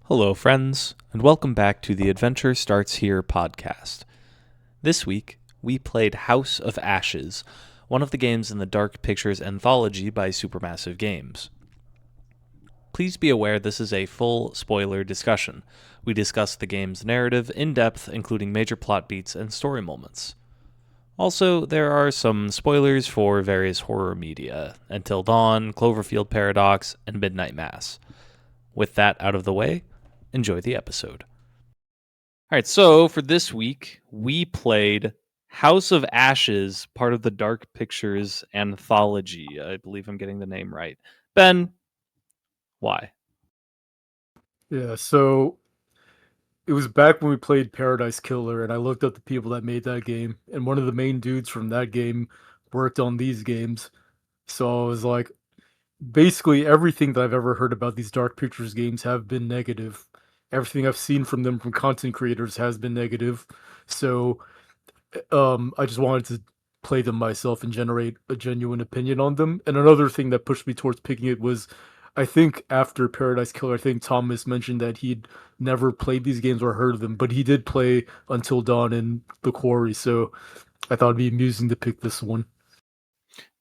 Hello, friends, and welcome back to the Adventure Starts Here podcast. This week, we played House of Ashes, one of the games in the Dark Pictures Anthology by Supermassive Games. Please be aware this is a full spoiler discussion. We discuss the game's narrative in depth, including major plot beats and story moments. Also, there are some spoilers for various horror media, Until Dawn, Cloverfield Paradox, and Midnight Mass. With that out of the way, enjoy the episode. All right, so for this week, we played House of Ashes, part of the Dark Pictures Anthology. I believe I'm getting the name right. Ben, why? Yeah, so it was back when we played Paradise Killer, and I looked up the people that made that game, and one of the main dudes from that game worked on these games. So I was like, basically everything that I've ever heard about these Dark Pictures games have been negative. Everything I've seen from them from content creators has been negative. So I just wanted to play them myself and generate a genuine opinion on them. And another thing that pushed me towards picking it was, I think after Paradise Killer, I think Thomas mentioned that he'd never played these games or heard of them, but he did play Until Dawn and The Quarry, so I thought it'd be amusing to pick this one.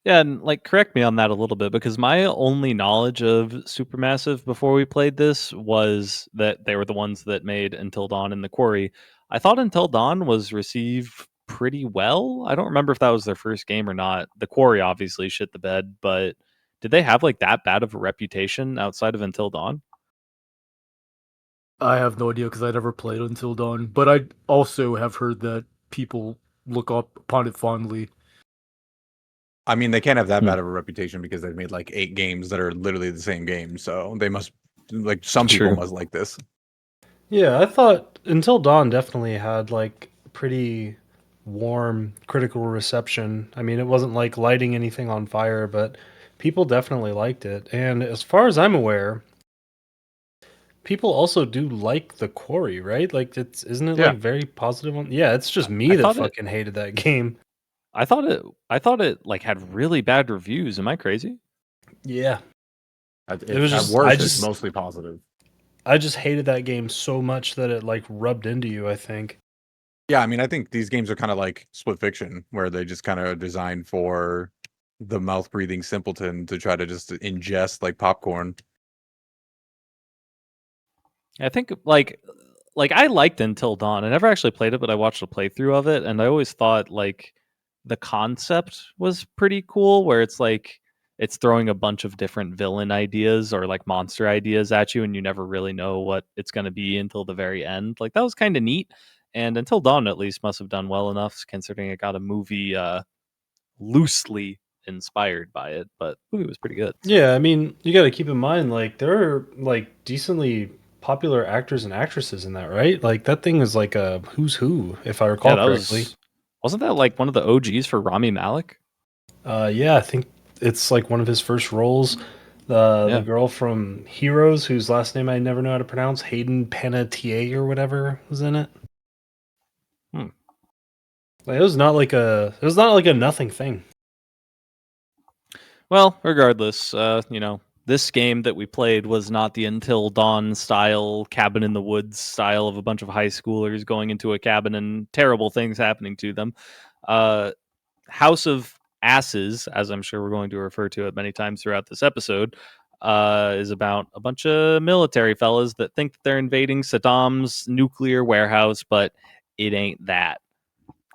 Yeah, and correct me on that a little bit, because my only knowledge of Supermassive before we played this was that they were the ones that made Until Dawn and The Quarry. I thought Until Dawn was received pretty well. I don't remember if that was their first game or not. The Quarry obviously shit the bed, but did they have that bad of a reputation outside of Until Dawn? I have no idea because I never played Until Dawn, but I also have heard that people look up upon it fondly. I mean, they can't have that bad of a reputation because they've made 8 games that are literally the same game. So they must, some people must like this. Yeah, I thought Until Dawn definitely had pretty warm critical reception. I mean, it wasn't lighting anything on fire, but people definitely liked it. And as far as I'm aware, people also do like The Quarry, right? Isn't it very positive on? Yeah, it's just me that fucking hated that game. I thought it had really bad reviews. Am I crazy? Yeah. It was just worse. It's mostly positive. I just hated that game so much that it rubbed into you, I think. Yeah, I mean, I think these games are kind of like Split Fiction, where they just kind of designed for the mouth-breathing simpleton to try to just ingest popcorn. I think I liked Until Dawn. I never actually played it, but I watched a playthrough of it, and I always thought the concept was pretty cool, where it's throwing a bunch of different villain ideas or monster ideas at you, and you never really know what it's going to be until the very end. That was kind of neat. And Until Dawn at least must have done well enough, considering it got a movie loosely inspired by it, but the movie was pretty good. Yeah, I mean, you got to keep in mind there are decently popular actors and actresses in that, right? That thing is a who's who, if I recall correctly. Wasn't that one of the OGs for Rami Malek? Yeah, I think it's one of his first roles. The girl from Heroes, whose last name I never know how to pronounce, Hayden Panettiere or whatever, was in it. It was not a nothing thing. Well, regardless, this game that we played was not the Until Dawn style, cabin in the woods style of a bunch of high schoolers going into a cabin and terrible things happening to them. House of Asses, as I'm sure we're going to refer to it many times throughout this episode, is about a bunch of military fellas that think that they're invading Saddam's nuclear warehouse, but it ain't that.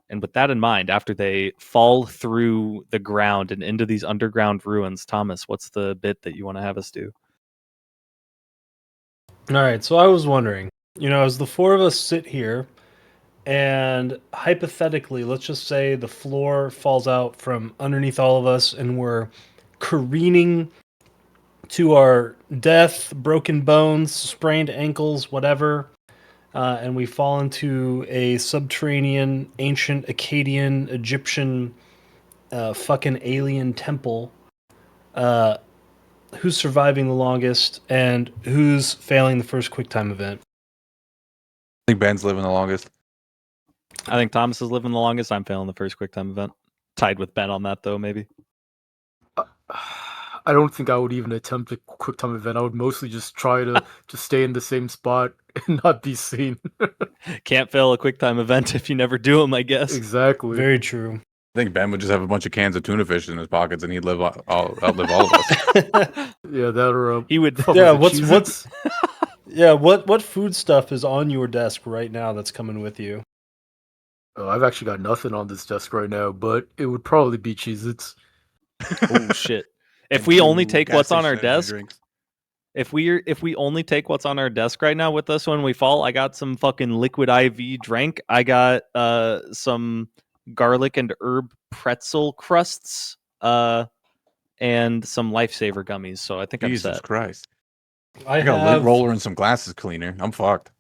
And with that in mind, after they fall through the ground and into these underground ruins, Thomas, what's the bit that you want to have us do? All right, so I was wondering, as the four of us sit here, and hypothetically, let's just say the floor falls out from underneath all of us, and we're careening to our death, broken bones, sprained ankles, whatever. And we fall into a subterranean, ancient Akkadian, Egyptian, fucking alien temple. Who's surviving the longest, and who's failing the first QuickTime event? I think Ben's living the longest. I think Thomas is living the longest. I'm failing the first QuickTime event. Tied with Ben on that, though, maybe. I don't think I would even attempt a QuickTime event. I would mostly just try to just stay in the same spot and not be seen. Can't fail a QuickTime event if you never do them, I guess. Exactly. Very true. I think Ben would just have a bunch of cans of tuna fish in his pockets, and he'd outlive all of us. Yeah, that or He would. what Yeah, was it, what's- Cheez-Its? Yeah, what food stuff is on your desk right now that's coming with you? Oh, I've actually got nothing on this desk right now, but it would probably be Cheez-Its. Oh shit! If And we only 2 take gas what's on our station energy desk, drinks. if we only take what's on our desk right now with us when we fall, I got some fucking liquid IV drink. I got some garlic and herb pretzel crusts, and some Lifesaver gummies. So I think I'm Jesus set. Christ! I I got a lint have roller and some glasses cleaner. I'm fucked.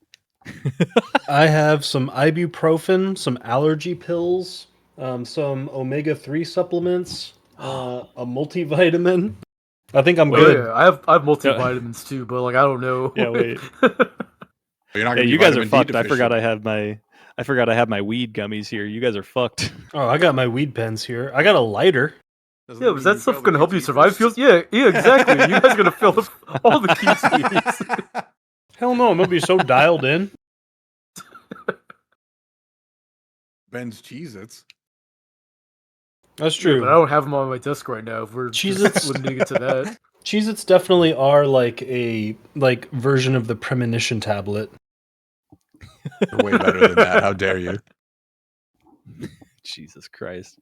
I have some ibuprofen, some allergy pills, some omega-3 supplements, a multivitamin. I think I'm Wait. Oh good. yeah, I have multivitamins too, but like I don't know. Yeah, wait. You're not Yeah, gonna be you guys are vitamin D fucked. I forgot deficient. I forgot I have my weed gummies here. You guys are fucked. Oh, I got my weed pens here. I got a lighter. Doesn't Yeah, mean was that you stuff failed gonna the help you QT survive? first. Yeah, exactly. You guys are gonna fill up all the QTs. Hell no, I'm gonna be so dialed in. Ben's Cheez-Its. That's Yeah, true. but I don't have them on my desk right now. If we're Cheez-Its- just limiting it to that. Cheez-Its definitely are like a version of the premonition tablet. They're way better than that. How dare you? Jesus Christ.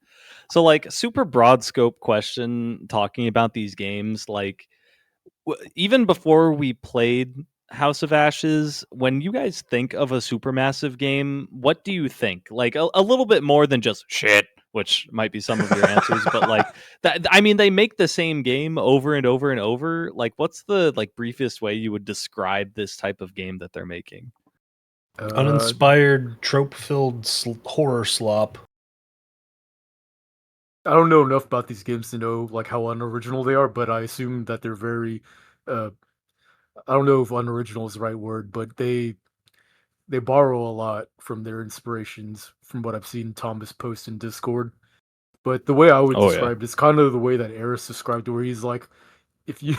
So like super broad scope question talking about these games, like even before we played House of Ashes, when you guys think of a supermassive game, what do you think? Like a little bit more than just shit, which might be some of your answers, but like that, I mean, they make the same game over and over and over. Like, what's the like briefest way you would describe this type of game that they're making? Uninspired, trope-filled horror slop. I don't know enough about these games to know like how unoriginal they are, but I assume that they're very. I don't know if unoriginal is the right word, but they borrow a lot from their inspirations, from what I've seen Thomas post in Discord. But the way I would Oh, yeah. describe it is kind of the way that Eris described it, where he's like, if you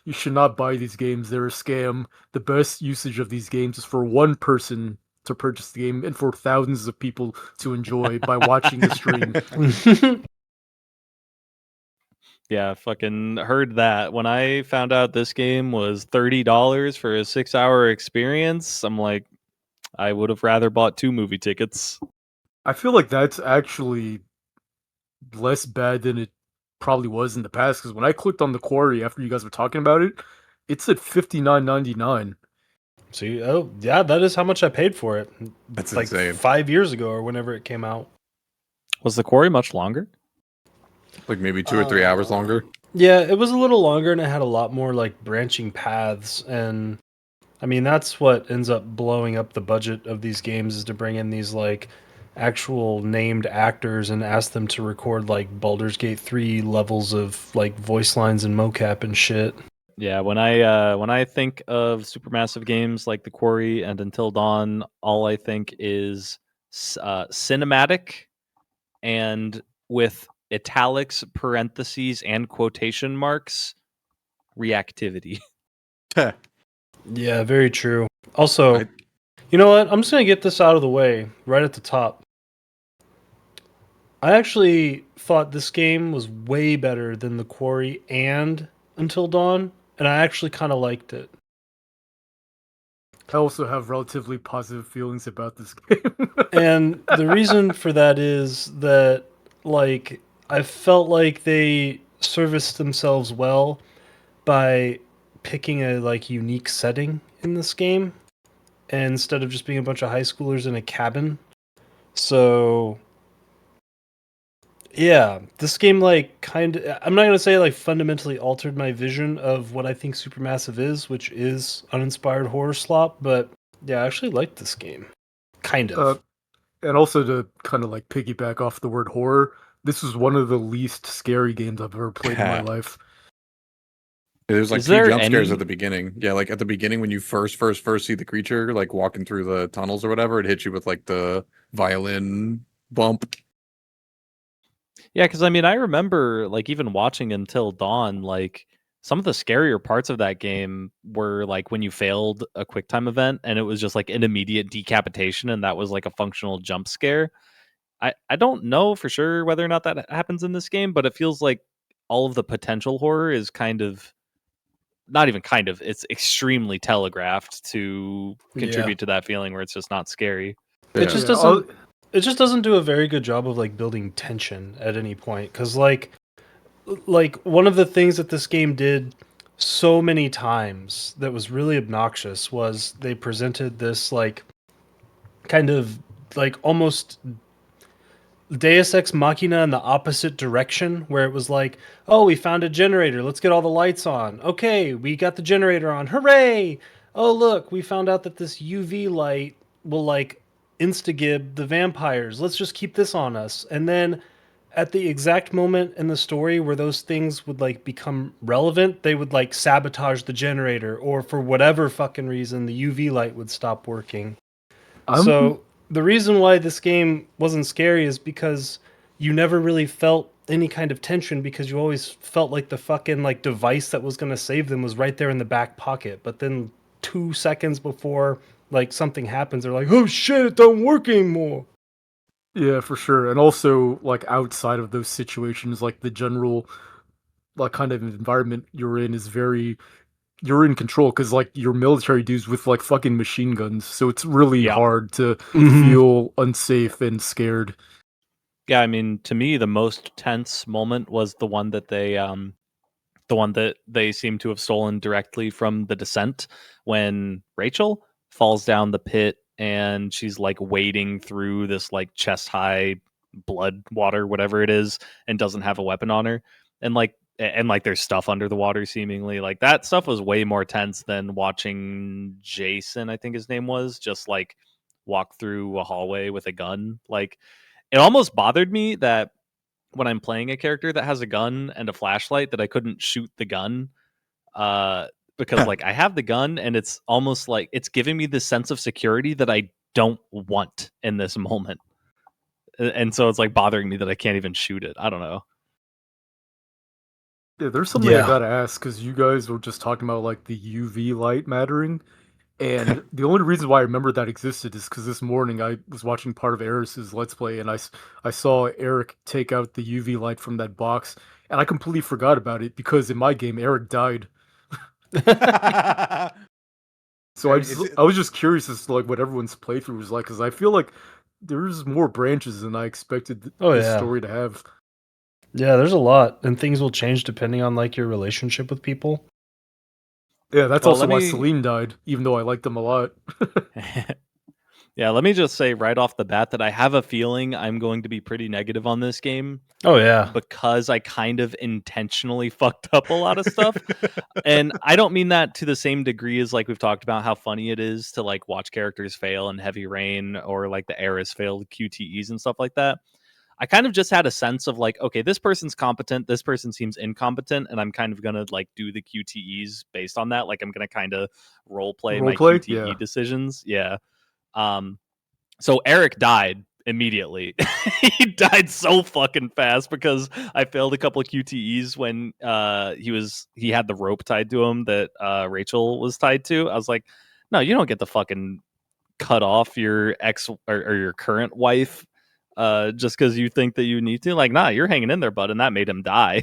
you should not buy these games, they're a scam. The best usage of these games is for one person to purchase the game and for thousands of people to enjoy by watching the stream. Yeah, fucking heard that. When I found out this game was $30 for a 6-hour experience, I'm like, I would have rather bought 2 movie tickets. I feel like that's actually less bad than it probably was in the past, because when I clicked on the Quarry after you guys were talking about it, it said $59.99. See, oh yeah, that is how much I paid for it. That's like insane. 5 years ago or whenever it came out. Was the quarry much longer? Like maybe 2 or 3 hours longer. Yeah, it was a little longer and it had a lot more like branching paths, and I mean that's what ends up blowing up the budget of these games, is to bring in these like actual named actors and ask them to record like Baldur's Gate 3 levels of like voice lines and mocap and shit. Yeah, when I think of supermassive games like The Quarry and Until Dawn, all I think is cinematic and with italics, parentheses, and quotation marks, reactivity. Yeah, very true. Also, I- you know what? I'm just going to get this out of the way right at the top. I actually thought this game was way better than The Quarry and Until Dawn, and I actually kind of liked it. I also have relatively positive feelings about this game. And the reason for that is that, like, I felt like they serviced themselves well by picking a like unique setting in this game, and instead of just being a bunch of high schoolers in a cabin. So yeah, this game like kind of, I'm not going to say like fundamentally altered my vision of what I think Supermassive is, which is uninspired horror slop, but yeah, I actually liked this game. Kind of. And also to kind of like piggyback off the word horror, this was one of the least scary games I've ever played in my life. There's like Is 2 there jump scares any- at the beginning. Yeah, like at the beginning when you first see the creature like walking through the tunnels or whatever, it hits you with like the violin bump. Yeah, because I mean, I remember like even watching Until Dawn, like some of the scarier parts of that game were like when you failed a QuickTime event and it was just like an immediate decapitation and that was like a functional jump scare. I don't know for sure whether or not that happens in this game, but it feels like all of the potential horror is kind of not even kind of, it's extremely telegraphed to contribute to that feeling where it's just not scary. It just Yeah, doesn't. It just doesn't do a very good job of like building tension at any point. Because like one of the things that this game did so many times that was really obnoxious was they presented this like kind of like almost Deus Ex Machina in the opposite direction, where it was like, oh, we found a generator. Let's get all the lights on. Okay, we got the generator on. Hooray! Oh, look, we found out that this UV light will like instagib the vampires. Let's just keep this on us. And then at the exact moment in the story where those things would like become relevant, they would like sabotage the generator, or for whatever fucking reason, the UV light would stop working. So the reason why this game wasn't scary is because you never really felt any kind of tension, because you always felt like the fucking like device that was going to save them was right there in the back pocket. But then 2 seconds before like something happens, they're like, oh shit, it don't work anymore. Yeah, for sure. And also, like, outside of those situations, like, the general, like, kind of environment you're in is very, you're in control because, like, your military dudes with, like, fucking machine guns. So it's really Yeah. hard to Mhm. feel unsafe and scared. Yeah, I mean, to me, the most tense moment was the one that they seem to have stolen directly from The Descent, when Rachel falls down the pit and she's like wading through this like chest high blood water, whatever it is, and doesn't have a weapon on her. And like there's stuff under the water seemingly. Like that stuff was way more tense than watching Jason, I think his name was, just like walk through a hallway with a gun. Like it almost bothered me that when I'm playing a character that has a gun and a flashlight that I couldn't shoot the gun, uh, because like I have the gun and it's almost like it's giving me this sense of security that I don't want in this moment. And so it's like bothering me that I can't even shoot it. I don't know. Yeah, there's something I gotta ask because you guys were just talking about, like, the UV light mattering. And the only reason why I remember that existed is because this morning I was watching part of Eris's Let's Play, and I saw Eric take out the UV light from that box, and I completely forgot about it because in my game Eric died. So I was just curious as to like what everyone's playthrough was like, because I feel like there's more branches than I expected Oh, this yeah. story to have. Yeah, there's a lot, and things will change depending on like your relationship with people. Yeah, that's Well, also let why me- Celine died, even though I liked him a lot. Yeah, let me just say right off the bat that I have a feeling I'm going to be pretty negative on this game Oh yeah. because I kind of intentionally fucked up a lot of stuff. And I don't mean that to the same degree as like we've talked about how funny it is to like watch characters fail in Heavy Rain or like the Eris failed QTEs and stuff like that. I kind of just had a sense of like, okay, this person's competent, this person seems incompetent, and I'm kind of gonna like do the QTEs based on that. Like I'm gonna kind of role play my Roleplay? QTE Yeah. decisions. Yeah. Um, so Eric died immediately. He died so fucking fast because I failed a couple of QTEs when he had the rope tied to him that Rachel was tied to. I was like, no, you don't get to fucking cut off your ex or your current wife just because you think that you need to. Like, nah, you're hanging in there, bud, and that made him die.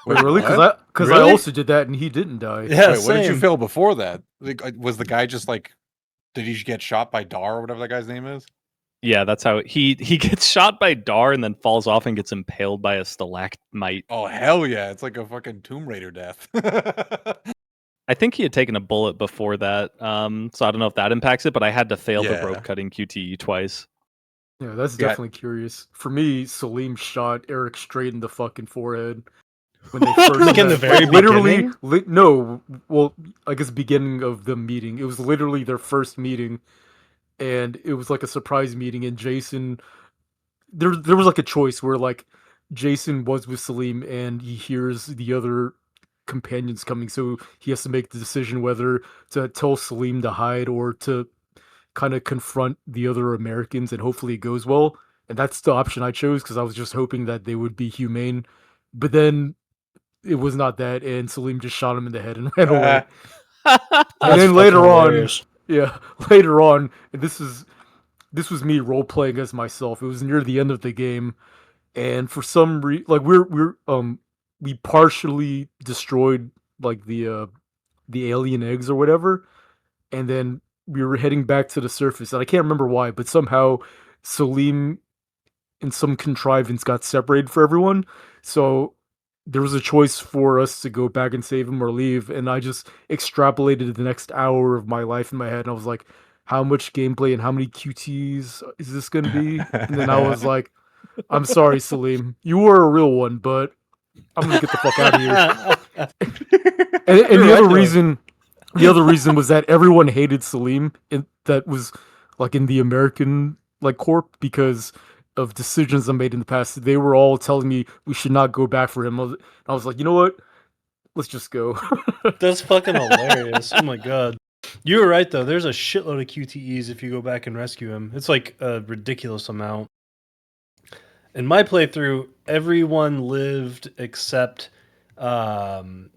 Wait, really? Because what? I Really? also did that and he didn't die. Yeah, Wait, what did you same. fail before that? Like, was the guy just like, did he get shot by Dar or whatever that guy's name is? Yeah, that's how he gets shot by Dar and then falls off and gets impaled by a stalactite. Oh hell yeah! It's like a fucking Tomb Raider death. I think he had taken a bullet before that, so I don't know if that impacts it, but I had to fail the Yeah. rope cutting QTE twice. Yeah, that's Yeah. definitely curious. For me, Salim shot Eric straight in the fucking forehead when they first Like in the met. very literally, beginning? no, well, I guess beginning of the meeting. It was literally their first meeting, and it was like a surprise meeting. And Jason, there was like a choice where like Jason was with Salim, and he hears the other companions coming, so he has to make the decision whether to tell Salim to hide or to kind of confront the other Americans, and hopefully it goes well. and that's the option I chose because I was just hoping that they would be humane. But then it was not that, and Salim just shot him in the head and ran away. And That's then fucking hilarious. later on, and this was me role playing as myself. It was near the end of the game, and for some reason, like we partially destroyed like the alien eggs or whatever, and then we were heading back to the surface, and I can't remember why, but somehow Salim and some contrivance got separated for everyone. So there was a choice for us to go back and save him or leave, and I just extrapolated the next hour of my life in my head, and I was like, how much gameplay and how many QTs is this going to be? And then I was like, I'm sorry, Salim, you were a real one, but I'm gonna get the fuck out of here. And the other reason was that everyone hated Salim, and that was like in the American like corp because of decisions I made in the past. They were all telling me we should not go back for him. I was like, you know what? Let's just go. That's fucking hilarious. Oh my god. You were right though. There's a shitload of QTEs if you go back and rescue him. It's like a ridiculous amount. In my playthrough, everyone lived except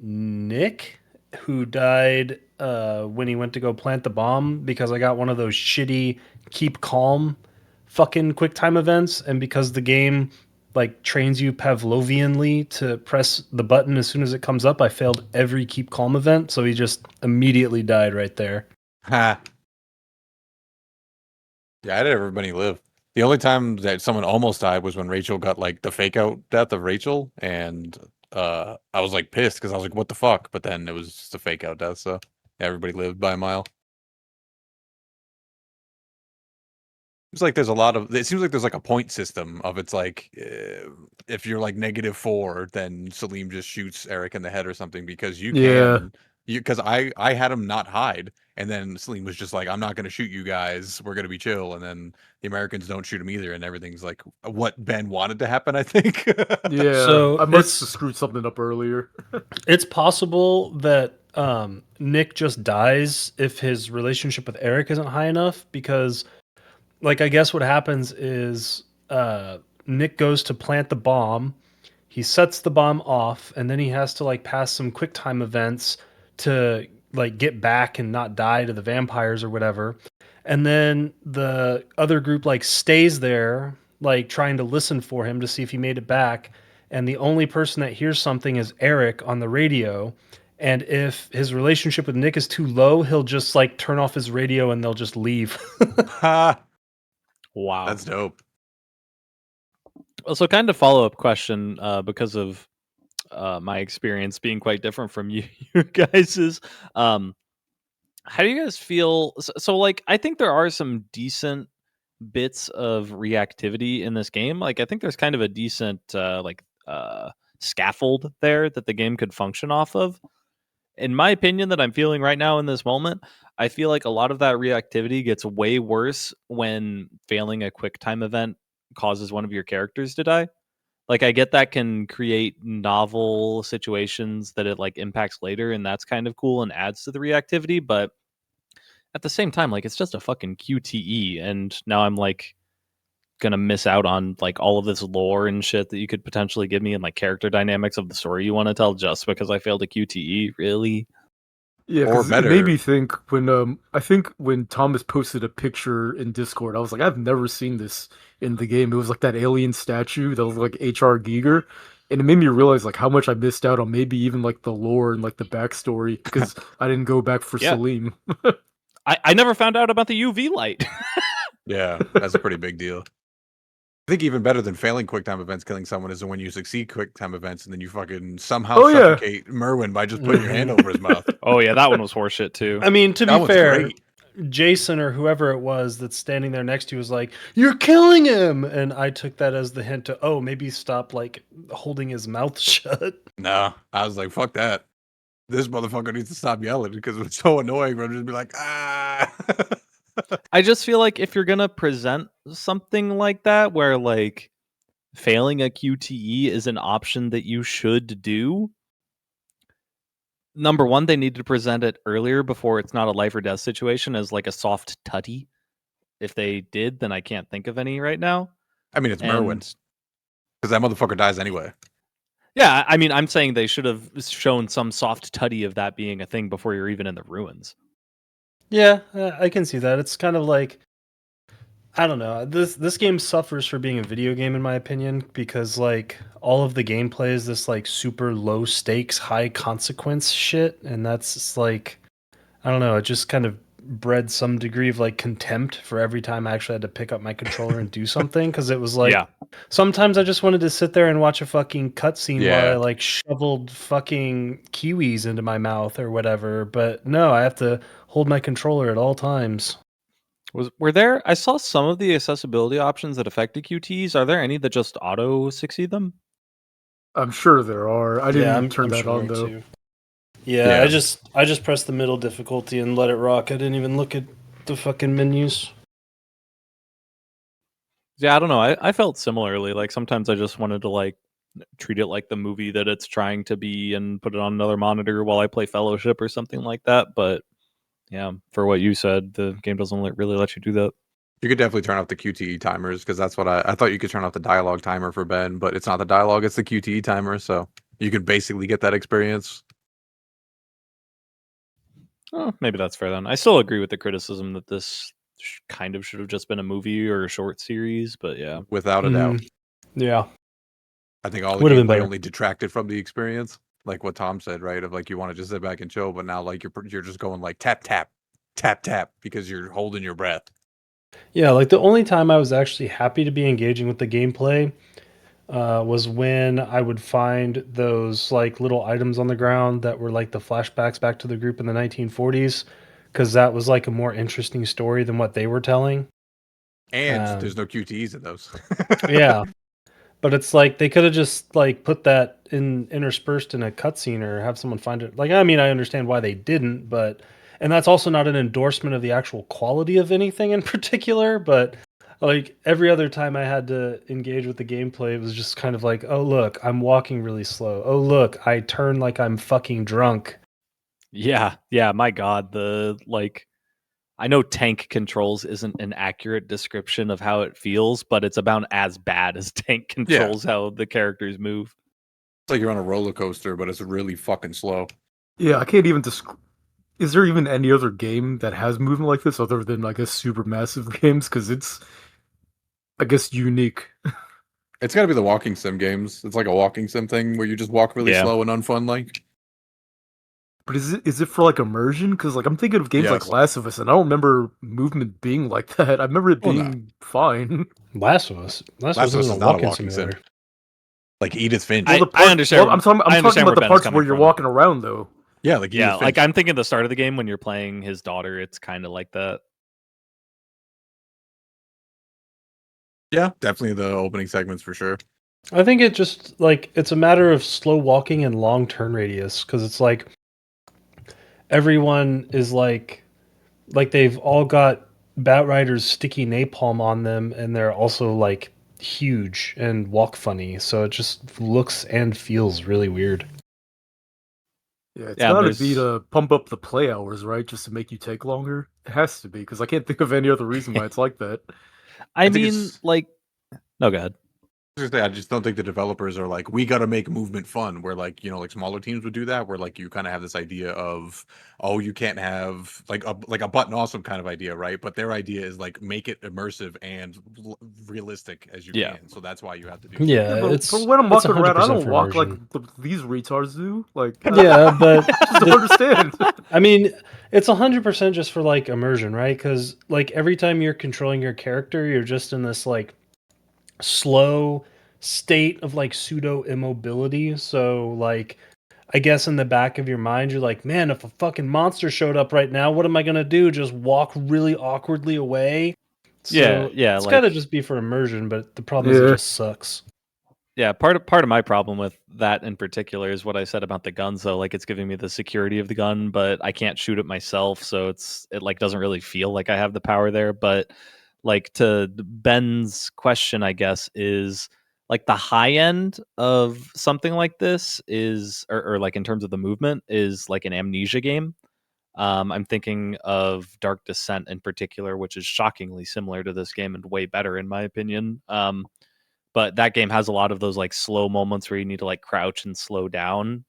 Nick, who died when he went to go plant the bomb because I got one of those shitty keep calm fucking QuickTime events, and because the game like trains you Pavlovianly to press the button as soon as it comes up, I failed every keep calm event, so he just immediately died right there. Ha. Yeah, I had everybody live. The only time that someone almost died was when Rachel got like the fake out death of Rachel, and I was like pissed because I was like, "What the fuck?" But then it was just a fake out death, so yeah, everybody lived by a mile. It's like there's a lot of. It seems like there's like a point system of it's like if you're like -4, then Salim just shoots Eric in the head or something because you Yeah. can. Because I had him not hide, and then Salim was just like, "I'm not going to shoot you guys. We're going to be chill." And then the Americans don't shoot him either, and everything's like what Ben wanted to happen. I think. Yeah, So I must have screwed something up earlier. It's possible that Nick just dies if his relationship with Eric isn't high enough because, like, I guess what happens is Nick goes to plant the bomb, he sets the bomb off, and then he has to like pass some QuickTime events to like get back and not die to the vampires or whatever. And then the other group like stays there, like trying to listen for him to see if he made it back. And the only person that hears something is Eric on the radio. And if his relationship with Nick is too low, he'll just like turn off his radio and they'll just leave. Ha! Wow. That's dope. Well, so kind of follow-up question, because of my experience being quite different from you guys's. How do you guys feel? So, like, I think there are some decent bits of reactivity in this game. Like, I think there's kind of a decent scaffold there that the game could function off of. In my opinion, that I'm feeling right now in this moment, I feel like a lot of that reactivity gets way worse when failing a quick time event causes one of your characters to die. Like, I get that can create novel situations that it like impacts later, and that's kind of cool and adds to the reactivity, but at the same time, like, it's just a fucking QTE, and now I'm like gonna miss out on like all of this lore and shit that you could potentially give me and like character dynamics of the story you want to tell just because I failed a QTE. Really? Yeah, Or because it made better. me think when Thomas posted a picture in Discord, I was like, I've never seen this in the game. It was like that alien statue that was like H.R. Giger, and it made me realize like how much I missed out on maybe even like the lore and like the backstory because I didn't go back for Yeah. Salim. I never found out about the UV light. Yeah, that's a pretty big deal. I think even better than failing QuickTime events killing someone is when you succeed QuickTime events and then you fucking somehow suffocate Merwin by just putting your hand over his mouth. Oh yeah, that one was horseshit too. I mean, to That be one's fair, great. Jason or whoever it was that's standing there next to you was like, "You're killing him," and I took that as the hint to, oh, maybe stop like holding his mouth shut. No, I was like, fuck that. This motherfucker needs to stop yelling because it's so annoying. But I'm just be like, ah. I just feel like if you're gonna present something like that, where like failing a QTE is an option that you should do, number one, they need to present it earlier before it's not a life or death situation as like a soft tutty. If they did, then I can't think of any right now. I mean, it's And- Merwin. Because that motherfucker dies anyway. Yeah, I mean, I'm saying they should have shown some soft tutty of that being a thing before you're even in the ruins. Yeah, I can see that. It's kind of like, I don't know. This game suffers for being a video game, in my opinion, because like all of the gameplay is this like super low stakes, high consequence shit, and that's just, like, I don't know. It just kind of bred some degree of like contempt for every time I actually had to pick up my controller and do something, because it was like, Yeah. sometimes I just wanted to sit there and watch a fucking cutscene while Yeah. I like shoveled fucking kiwis into my mouth or whatever. But no, I have to hold my controller at all times. Were there? I saw some of the accessibility options that affected QTs. Are there any that just auto succeed them? I'm sure there are. I didn't turn I'm that sure on there though. too. Yeah, Yeah. I just pressed the middle difficulty and let it rock. I didn't even look at the fucking menus. Yeah, I don't know. I felt similarly. Like sometimes I just wanted to like treat it like the movie that it's trying to be and put it on another monitor while I play Fellowship or something like that. But yeah, for what you said, the game doesn't really let you do that. You could definitely turn off the QTE timers because that's what I thought you could turn off the dialogue timer for Ben, but it's not the dialogue, it's the QTE timer. So you could basically get that experience. Oh, maybe that's fair then. I still agree with the criticism that this kind of should have just been a movie or a short series, but yeah. Without a doubt. Yeah. I think all the Would have been gameplay better. only detracted from the experience. Like what Tom said, right? Of like you want to just sit back and chill, but now like you're just going like tap tap tap tap because you're holding your breath. Yeah, like the only time I was actually happy to be engaging with the gameplay was when I would find those like little items on the ground that were like the flashbacks back to the group in the 1940s, because that was like a more interesting story than what they were telling. And there's no QTEs in those. Yeah, but it's like they could have just like put that in interspersed in a cutscene or have someone find it. Like, I mean, I understand why they didn't, but and that's also not an endorsement of the actual quality of anything in particular, but like every other time I had to engage with the gameplay, it was just kind of like, oh look, I'm walking really slow. Oh look, I turn like I'm fucking drunk. Yeah, my god, the like I know tank controls isn't an accurate description of how it feels, but it's about as bad as tank controls how the characters move. It's like you're on a roller coaster, but it's really fucking slow. Yeah, I can't even Is there even any other game that has movement like this other than, I guess, Supermassive Games? Because it's, I guess, unique. It's got to be the walking sim games. It's like a walking sim thing where you just walk really Yeah. slow and unfun like. But is it for like immersion? Because like I'm thinking of games like Yes. Last of Us, and I don't remember movement being like that. I remember it Well, no. being fine. Last of Us. Last of Us Us isn't is a not a walking walking sim. simulator. Like Edith Finch. I- Well, the part, understand- Well, I'm talking, I understand about where the Ben's parts coming where you're from. walking around, though. Yeah, like Yeah, Edith like Finch. I'm thinking the start of the game when you're playing his daughter, it's kind of like that. Yeah, definitely the opening segments for sure. I think it just like it's a matter of slow walking and long turn radius, because it's like everyone is like they've all got Batrider's sticky napalm on them, and they're also like huge and walk funny, so it just looks and feels really weird. Yeah, it's Yeah, got to there's- be to pump up the play hours, right? Just to make you take longer. It has to be, because I can't think of any other reason why it's like that. I think mean, it's- like, no, go ahead. I just don't think the developers are like, we got to make movement fun. Where like, you know, like smaller teams would do that. Where like you kind of have this idea of, oh, you can't have like a button awesome kind of idea, right? But their idea is like make it immersive and realistic as you Yeah. can. So that's why you have to do. Yeah, Yeah, but it's for when I'm it's walking around, I 100% don't for walk like immersion. these retards do. Like, Yeah, but I just don't understand. I mean, it's 100% just for like immersion, right? Because like every time you're controlling your character, you're just in this like slow state of like pseudo immobility. So like I guess in the back of your mind you're like, man, if a fucking monster showed up right now, what am I gonna do? Just walk really awkwardly away? So Yeah, it's like- gotta just be for immersion, but the problem is it Yeah. just sucks. Yeah, part of my problem with that in particular is what I said about the guns though. Like it's giving me the security of the gun, but I can't shoot it myself, so it like doesn't really feel like I have the power there. But like to Ben's question, I guess, is like the high end of something like this is or like in terms of the movement is like an amnesia game I'm thinking of Dark Descent in particular, which is shockingly similar to this game and way better in my opinion. But that game has a lot of those like slow moments where you need to like crouch and slow down.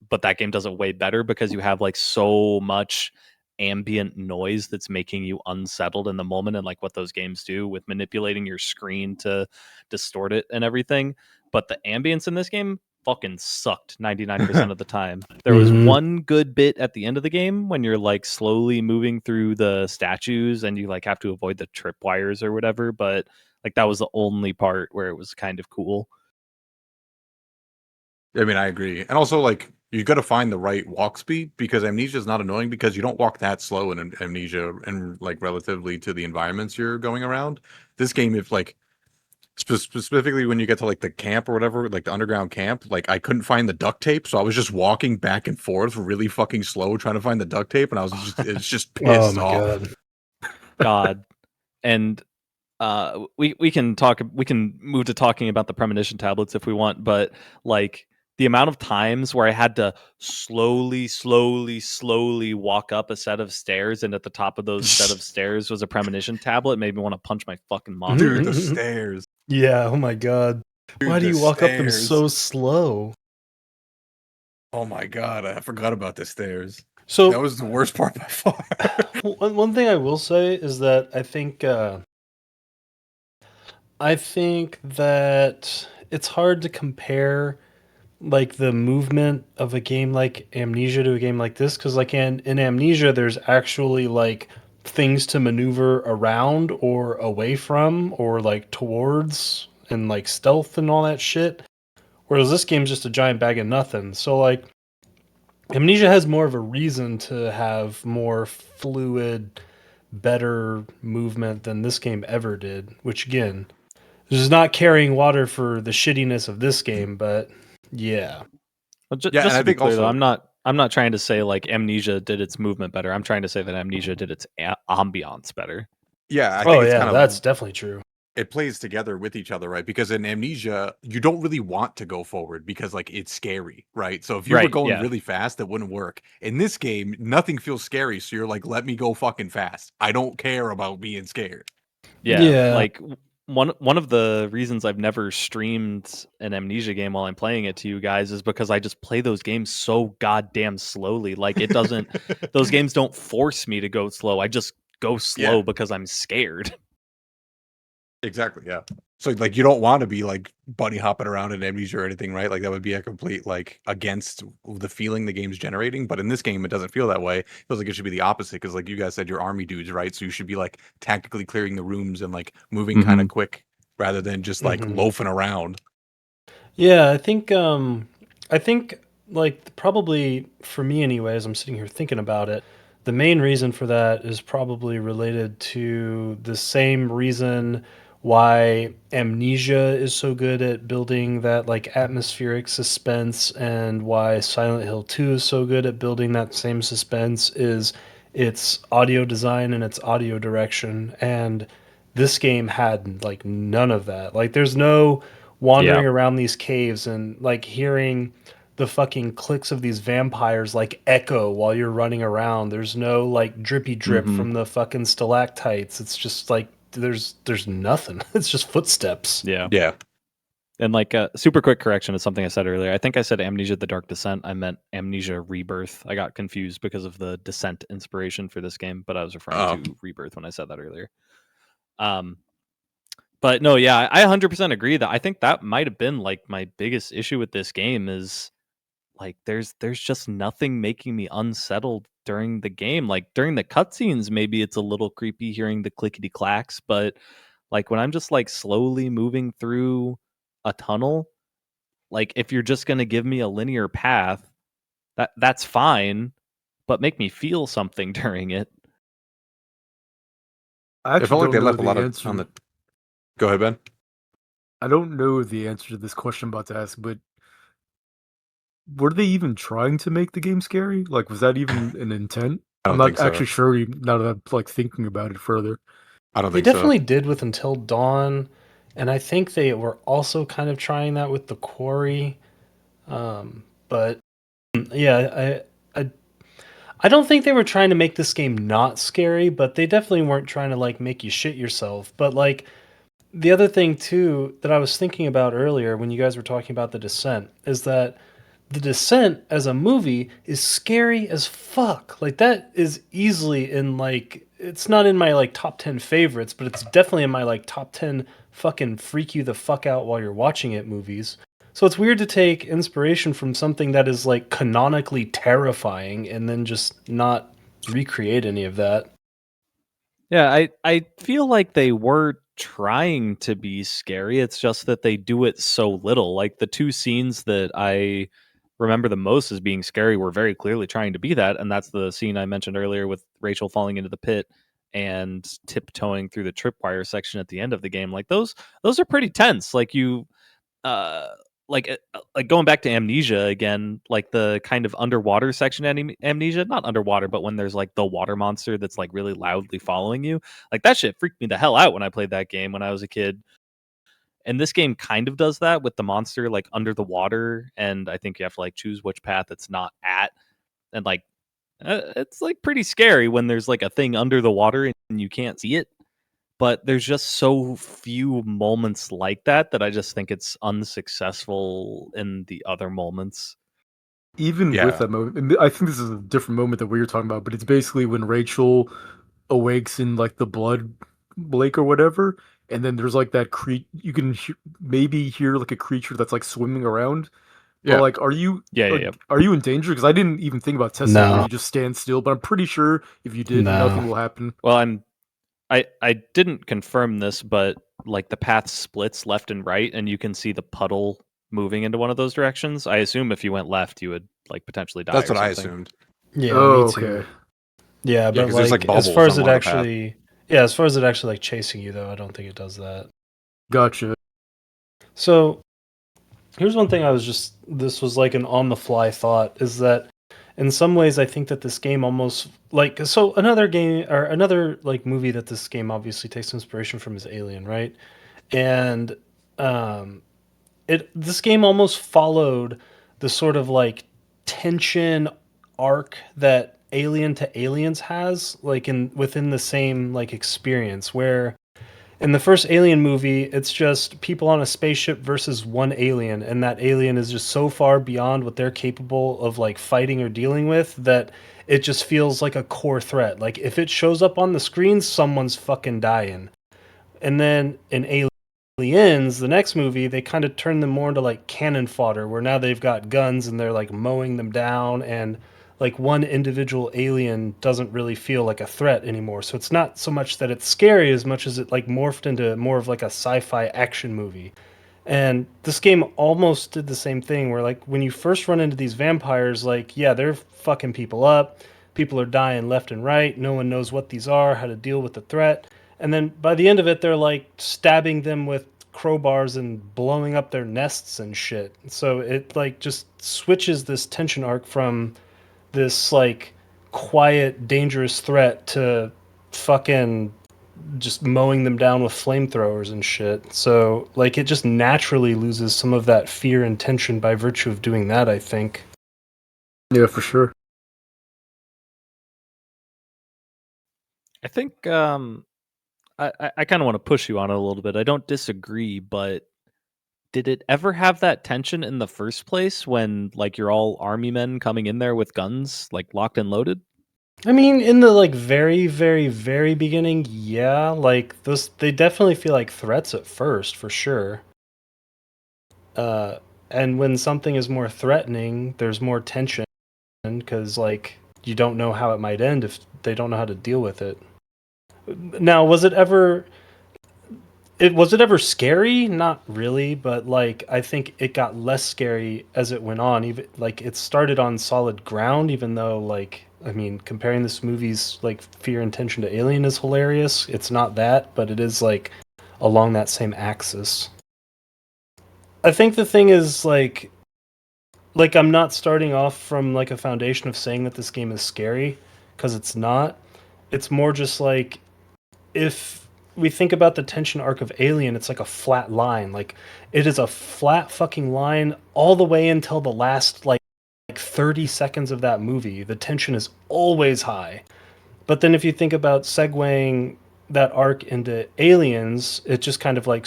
But that game does it way better because you have like so much ambient noise that's making you unsettled in the moment, and like what those games do with manipulating your screen to distort it and everything. But the ambience in this game fucking sucked 99% of the time. There was one good bit at the end of the game when you're like slowly moving through the statues and you like have to avoid the tripwires or whatever, but like that was the only part where it was kind of cool. I mean, I agree. And also, like, you got to find the right walk speed because Amnesia is not annoying because you don't walk that slow in Amnesia and like relatively to the environments you're going around. This game, if like specifically when you get to like the camp or whatever, like the underground camp, like I couldn't find the duct tape, so I was just walking back and forth really fucking slow trying to find the duct tape, and I was it's just pissed off. God. And we can move to talking about the premonition tablets if we want, but like the amount of times where I had to slowly walk up a set of stairs, and at the top of those set of stairs was a premonition tablet, made me want to punch my fucking mom. Dude, the stairs. Yeah, oh my god. Dude, why do you walk up them so slow? Oh my god, I forgot about the stairs. So that was the worst part by far. One thing I will say is that I think that it's hard to compare like the movement of a game like Amnesia to a game like this, because like in Amnesia there's actually like things to maneuver around or away from or like towards and like stealth and all that shit, whereas this game's just a giant bag of nothing. So like Amnesia has more of a reason to have more fluid, better movement than this game ever did, which again, this is not carrying water for the shittiness of this game, but yeah. Well, just to be clear, though, I'm not trying to say like Amnesia did its movement better. I'm trying to say that Amnesia did its ambiance better. Yeah, I think that's definitely true. It plays together with each other, right? Because in Amnesia, you don't really want to go forward because like it's scary, right? So if you were going really fast, that wouldn't work. In this game, nothing feels scary, so you're like, let me go fucking fast. I don't care about being scared. Yeah. Like one of the reasons I've never streamed an Amnesia game while I'm playing it to you guys is because I just play those games so goddamn slowly. Like it doesn't those games don't force me to go slow. I just go slow because I'm scared. Exactly, yeah. So like you don't want to be like bunny hopping around in Amnesia or anything, right? Like that would be a complete like against the feeling the game's generating. But in this game, it doesn't feel that way. It feels like it should be the opposite because like you guys said, you're army dudes, right? So you should be like tactically clearing the rooms and like moving kind of quick rather than just like loafing around. Yeah, I think like probably for me anyways, I'm sitting here thinking about it. The main reason for that is probably related to the same reason why Amnesia is so good at building that like atmospheric suspense, and why Silent Hill 2 is so good at building that same suspense, is its audio design and its audio direction. And this game had like none of that. Like there's no wandering around these caves and like hearing the fucking clicks of these vampires like echo while you're running around. There's no like drippy drip from the fucking stalactites. It's just like there's nothing. It's just footsteps. Yeah. And like a super quick correction is something I said earlier. I think I said Amnesia the Dark Descent. I meant Amnesia Rebirth. I got confused because of the Descent inspiration for this game, but I was referring to Rebirth when I said that earlier. But no, yeah, I 100% agree that I think that might have been like my biggest issue with this game is like there's just nothing making me unsettled during the game. Like during the cutscenes, maybe it's a little creepy hearing the clickety clacks, but like when I'm just like slowly moving through a tunnel, like if you're just gonna give me a linear path, that's fine, but make me feel something during it. I actually felt like don't they know left a lot the of answer. on the. Go ahead, Ben. I don't know the answer to this question I'm about to ask, but were they even trying to make the game scary? Like, was that even an intent? I'm not actually sure now that I'm like thinking about it further. I don't They think so. definitely did with Until Dawn, and I think they were also kind of trying that with The Quarry. But yeah, I don't think they were trying to make this game not scary, but they definitely weren't trying to like make you shit yourself. But like the other thing too that I was thinking about earlier when you guys were talking about The Descent is that The Descent as a movie is scary as fuck. Like that is easily in like it's not in my like top 10 favorites, but it's definitely in my like top 10 fucking freak you the fuck out while you're watching it movies. So it's weird to take inspiration from something that is like canonically terrifying and then just not recreate any of that. Yeah, I feel like they were trying to be scary. It's just that they do it so little. Like the two scenes that I remember the most as being scary were very clearly trying to be that, and that's the scene I mentioned earlier with Rachel falling into the pit and tiptoeing through the tripwire section at the end of the game. Like those are pretty tense. Like you uh like going back to Amnesia again, like the kind of underwater section Amnesia, not underwater, but when there's like the water monster that's like really loudly following you, like that shit freaked me the hell out when I played that game when I was a kid. And this game kind of does that with the monster like under the water, and I think you have to like choose which path it's not at, and like it's like pretty scary when there's like a thing under the water and you can't see it, but there's just so few moments like that that I just think it's unsuccessful in the other moments. Even Yeah. with that moment, and I think this is a different moment that we were talking about, but it's basically when Rachel awakes in like the blood lake or whatever, and then there's like that you can maybe hear like a creature that's like swimming around. But Yeah. like, are you Yeah. are you in danger? Because I didn't even think about testing where No. you just stand still, but I'm pretty sure if you did, No. nothing will happen. Well, I didn't confirm this, but like the path splits left and right, and you can see the puddle moving into one of those directions. I assume if you went left, you would like potentially die That's or what I something. assumed. Yeah, Oh, me too. okay. Yeah, but 'cause there's, like, as far bubbles as on it one of the paths. actually, yeah, as far as it actually like chasing you though, I don't think it does that. Gotcha. So here's one thing this was like an on the fly thought is that in some ways I think that this game almost like so another game or another like movie that this game obviously takes inspiration from is Alien, right? And um this game almost followed the sort of like tension arc that Alien to Aliens has like in within the same like experience where in the first Alien movie, it's just people on a spaceship versus one alien, and that alien is just so far beyond what they're capable of like fighting or dealing with that it just feels like a core threat. Like if it shows up on the screen, someone's fucking dying. And then in Aliens, the next movie, they kind of turn them more into like cannon fodder, where now they've got guns and they're like mowing them down, and like one individual alien doesn't really feel like a threat anymore. So it's not so much that it's scary as much as it like morphed into more of like a sci-fi action movie. And this game almost did the same thing where like when you first run into these vampires, like yeah, they're fucking people up. People are dying left and right. No one knows what these are, how to deal with the threat. And then by the end of it, they're like stabbing them with crowbars and blowing up their nests and shit. So it like just switches this tension arc from this like quiet, dangerous threat to fucking just mowing them down with flamethrowers and shit. So like it just naturally loses some of that fear and tension by virtue of doing that, I think. Yeah, for sure. I think I kind of want to push you on it a little bit. I don't disagree, but did it ever have that tension in the first place when like you're all army men coming in there with guns like locked and loaded? I mean, in the like very, very, very beginning, yeah, like those they definitely feel like threats at first, for sure. Uh, and when something is more threatening, there's more tension because like you don't know how it might end if they don't know how to deal with it. Now, was it ever scary? Not really, but like I think it got less scary as it went on. Even like it started on solid ground, even though like I mean, comparing this movie's like fear and tension to Alien is hilarious. It's not that, but it is like along that same axis. I think the thing is like I'm not starting off from like a foundation of saying that this game is scary because it's not. It's more just like if we think about the tension arc of Alien, it's like a flat line. Like it is a flat fucking line all the way until the last like 30 seconds of that movie, the tension is always high. But then if you think about segueing that arc into Aliens, it just kind of like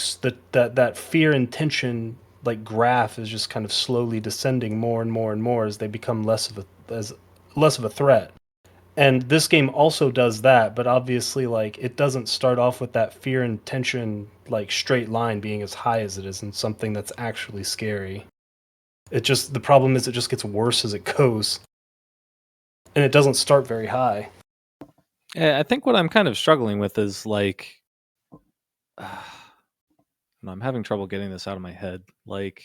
that fear and tension like graph is just kind of slowly descending more and more and more as they become less of a threat. And this game also does that, but obviously like it doesn't start off with that fear and tension like straight line being as high as it is in something that's actually scary. The problem is it just gets worse as it goes. And it doesn't start very high. Yeah, I think what I'm kind of struggling with is like, no, I'm having trouble getting this out of my head. Like,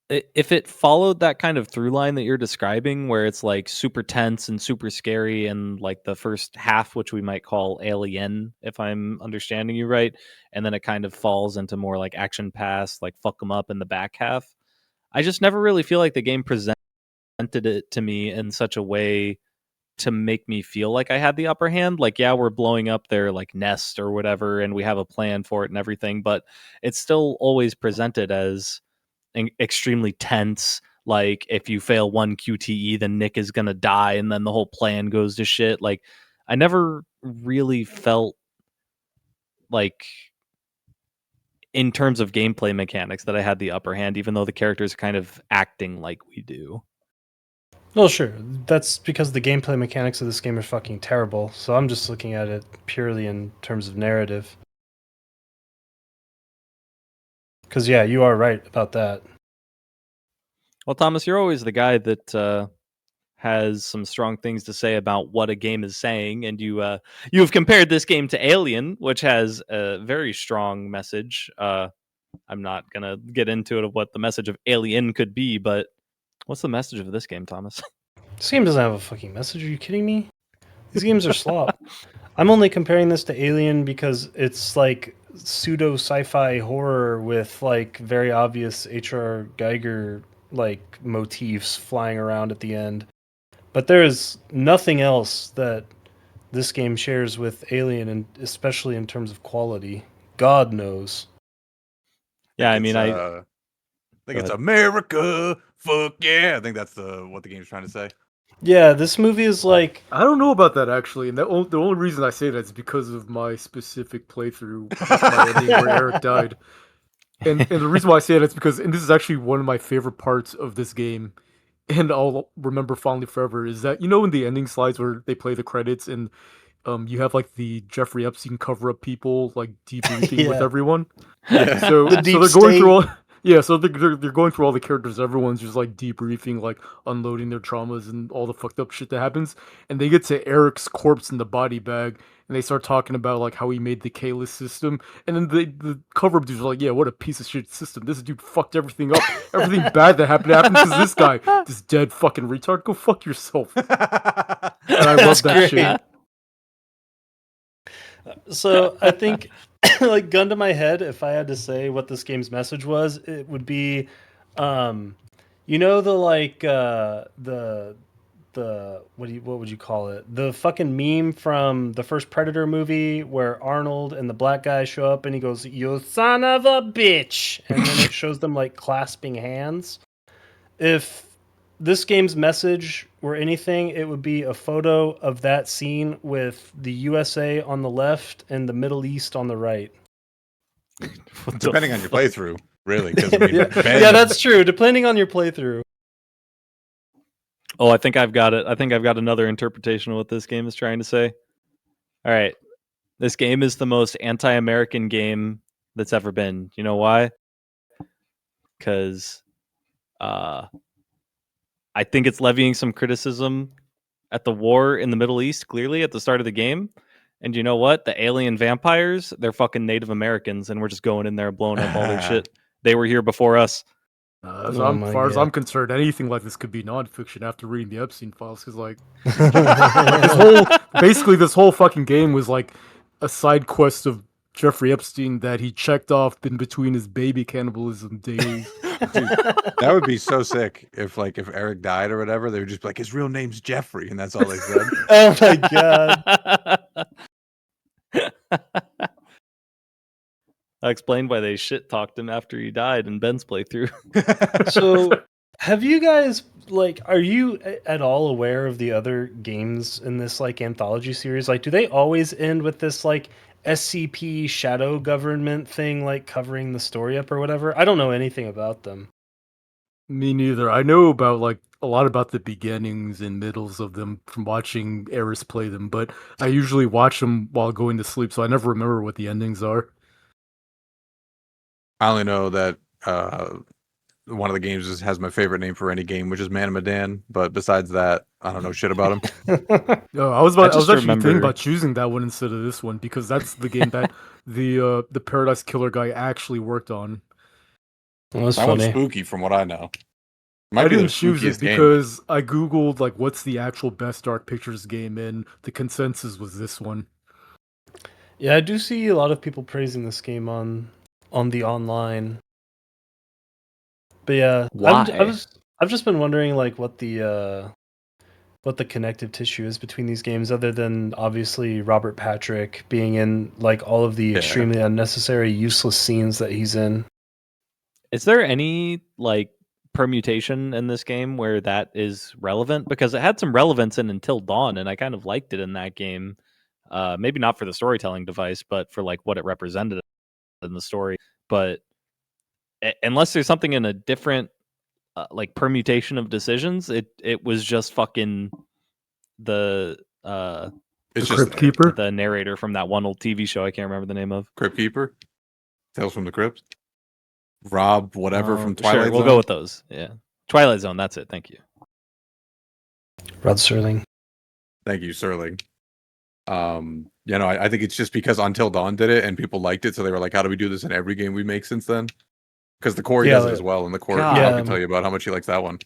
if it followed that kind of through line that you're describing, where it's like super tense and super scary, and like the first half, which we might call Alien, if I'm understanding you right, and then it kind of falls into more like action pass, like fuck 'em up in the back half. I just never really feel like the game presented it to me in such a way to make me feel like I had the upper hand. Like, yeah, we're blowing up their like nest or whatever, and we have a plan for it and everything, but it's still always presented as extremely tense. Like, if you fail one QTE, then Nick is gonna die, and then the whole plan goes to shit. Like, I never really felt like, in terms of gameplay mechanics, that I had the upper hand, even though the characters are kind of acting like we do. Well, sure. That's because the gameplay mechanics of this game are fucking terrible. So I'm just looking at it purely in terms of narrative. Because, yeah, you are right about that. Well, Thomas, you're always the guy that has some strong things to say about what a game is saying, and you have compared this game to Alien, which has a very strong message. I'm not gonna get into it of what the message of Alien could be, but what's the message of this game, Thomas? This game doesn't have a fucking message. Are you kidding me? These games are slop. I'm only comparing this to Alien because it's like pseudo sci-fi horror with like very obvious H.R. Geiger like motifs flying around at the end. But there is nothing else that this game shares with Alien, and especially in terms of quality. God knows. Yeah, I mean, I Go think it's ahead. America. Fuck yeah! I think that's what the game's trying to say. Yeah, this movie is like I don't know about that actually, and the only reason I say that is because of my specific playthrough with my ending where Eric died. And the reason why I say that is because, and this is actually one of my favorite parts of this game, and I'll remember fondly forever, is that, you know, in the ending slides where they play the credits and you have like the Jeffrey Epstein cover up people like debriefing with yeah, everyone. Yeah. So the so deep they're going state. through all yeah, so they're going through all the characters. Everyone's just like debriefing, like unloading their traumas and all the fucked up shit that happens. And they get to Eric's corpse in the body bag, and they start talking about like how he made the K-list system. And then the cover up dudes are like, "Yeah, what a piece of shit system! This dude fucked everything up. Everything bad that happened because this guy, this dead fucking retard. Go fuck yourself." And I love that great. shit. So I think, like, gun to my head, if I had to say what this game's message was, it would be, you know, the what would you call it? The fucking meme from the first Predator movie where Arnold and the black guy show up and he goes, "You son of a bitch," and then it shows them like clasping hands. If this game's message were anything, it would be a photo of that scene with the USA on the left and the Middle East on the right. Depending on your playthrough, really. Because I mean, Yeah, Ben, that's true. Depending on your playthrough. Oh, I think I've got it. I think I've got another interpretation of what this game is trying to say. All right. This game is the most anti-American game that's ever been. You know why? Because I think it's levying some criticism at the war in the Middle East, clearly, at the start of the game. And you know what? The alien vampires, they're fucking Native Americans, and we're just going in there and blowing up all their shit. They were here before us. As Oh my far as God. I'm concerned, anything like this could be nonfiction after reading the Epstein files, because like this whole fucking game was like a side quest of Jeffrey Epstein that he checked off in between his baby cannibalism days. dude, that would be so sick if Eric died or whatever, they would just be like, his real name's Jeffrey, and that's all they said. Oh my God. I explained why they shit talked him after he died in Ben's playthrough. So Have you guys are you at all aware of the other games in this like anthology series? Like, do they always end with this like SCP shadow government thing like covering the story up or whatever? I don't know anything about them. Me neither. I know about like a lot about the beginnings and middles of them from watching Eris play them, but I usually watch them while going to sleep, so I never remember what the endings are. I only know that one of the games has my favorite name for any game, which is Man Madan. But besides that, I don't know shit about him. Oh, I I was just actually thinking remember- about choosing that one instead of this one because that's the game that the Paradise Killer guy actually worked on. That was That one's funny. spooky from what I know. Might I be the didn't choose it spookiest game. because I googled like what's the actual best Dark Pictures game, and the consensus was this one. Yeah, I do see a lot of people praising this game on the online. But yeah, Why? I've just been wondering like what the connective tissue is between these games, other than obviously Robert Patrick being in like all of the Yeah. extremely unnecessary, useless scenes that he's in. Is there any like permutation in this game where that is relevant? Because it had some relevance in Until Dawn, and I kind of liked it in that game. Maybe not for the storytelling device, but for like what it represented in the story. But unless there's something in a different like permutation of decisions, it was just fucking the The It's just Crypt Keeper. the narrator from that one old TV show I can't remember the name of. Crypt Keeper, Tales from the Crypt, Rob, whatever from Twilight Sure, we'll Zone. go with those. Yeah, Twilight Zone. That's it. Thank you. Rod Serling. Thank you, Serling. I think it's just because Until Dawn did it and people liked it, so they were like, "How do we do this in every game we make since then?" Because the Corey does it as well, and the Corey God. can tell you about how much he likes that one.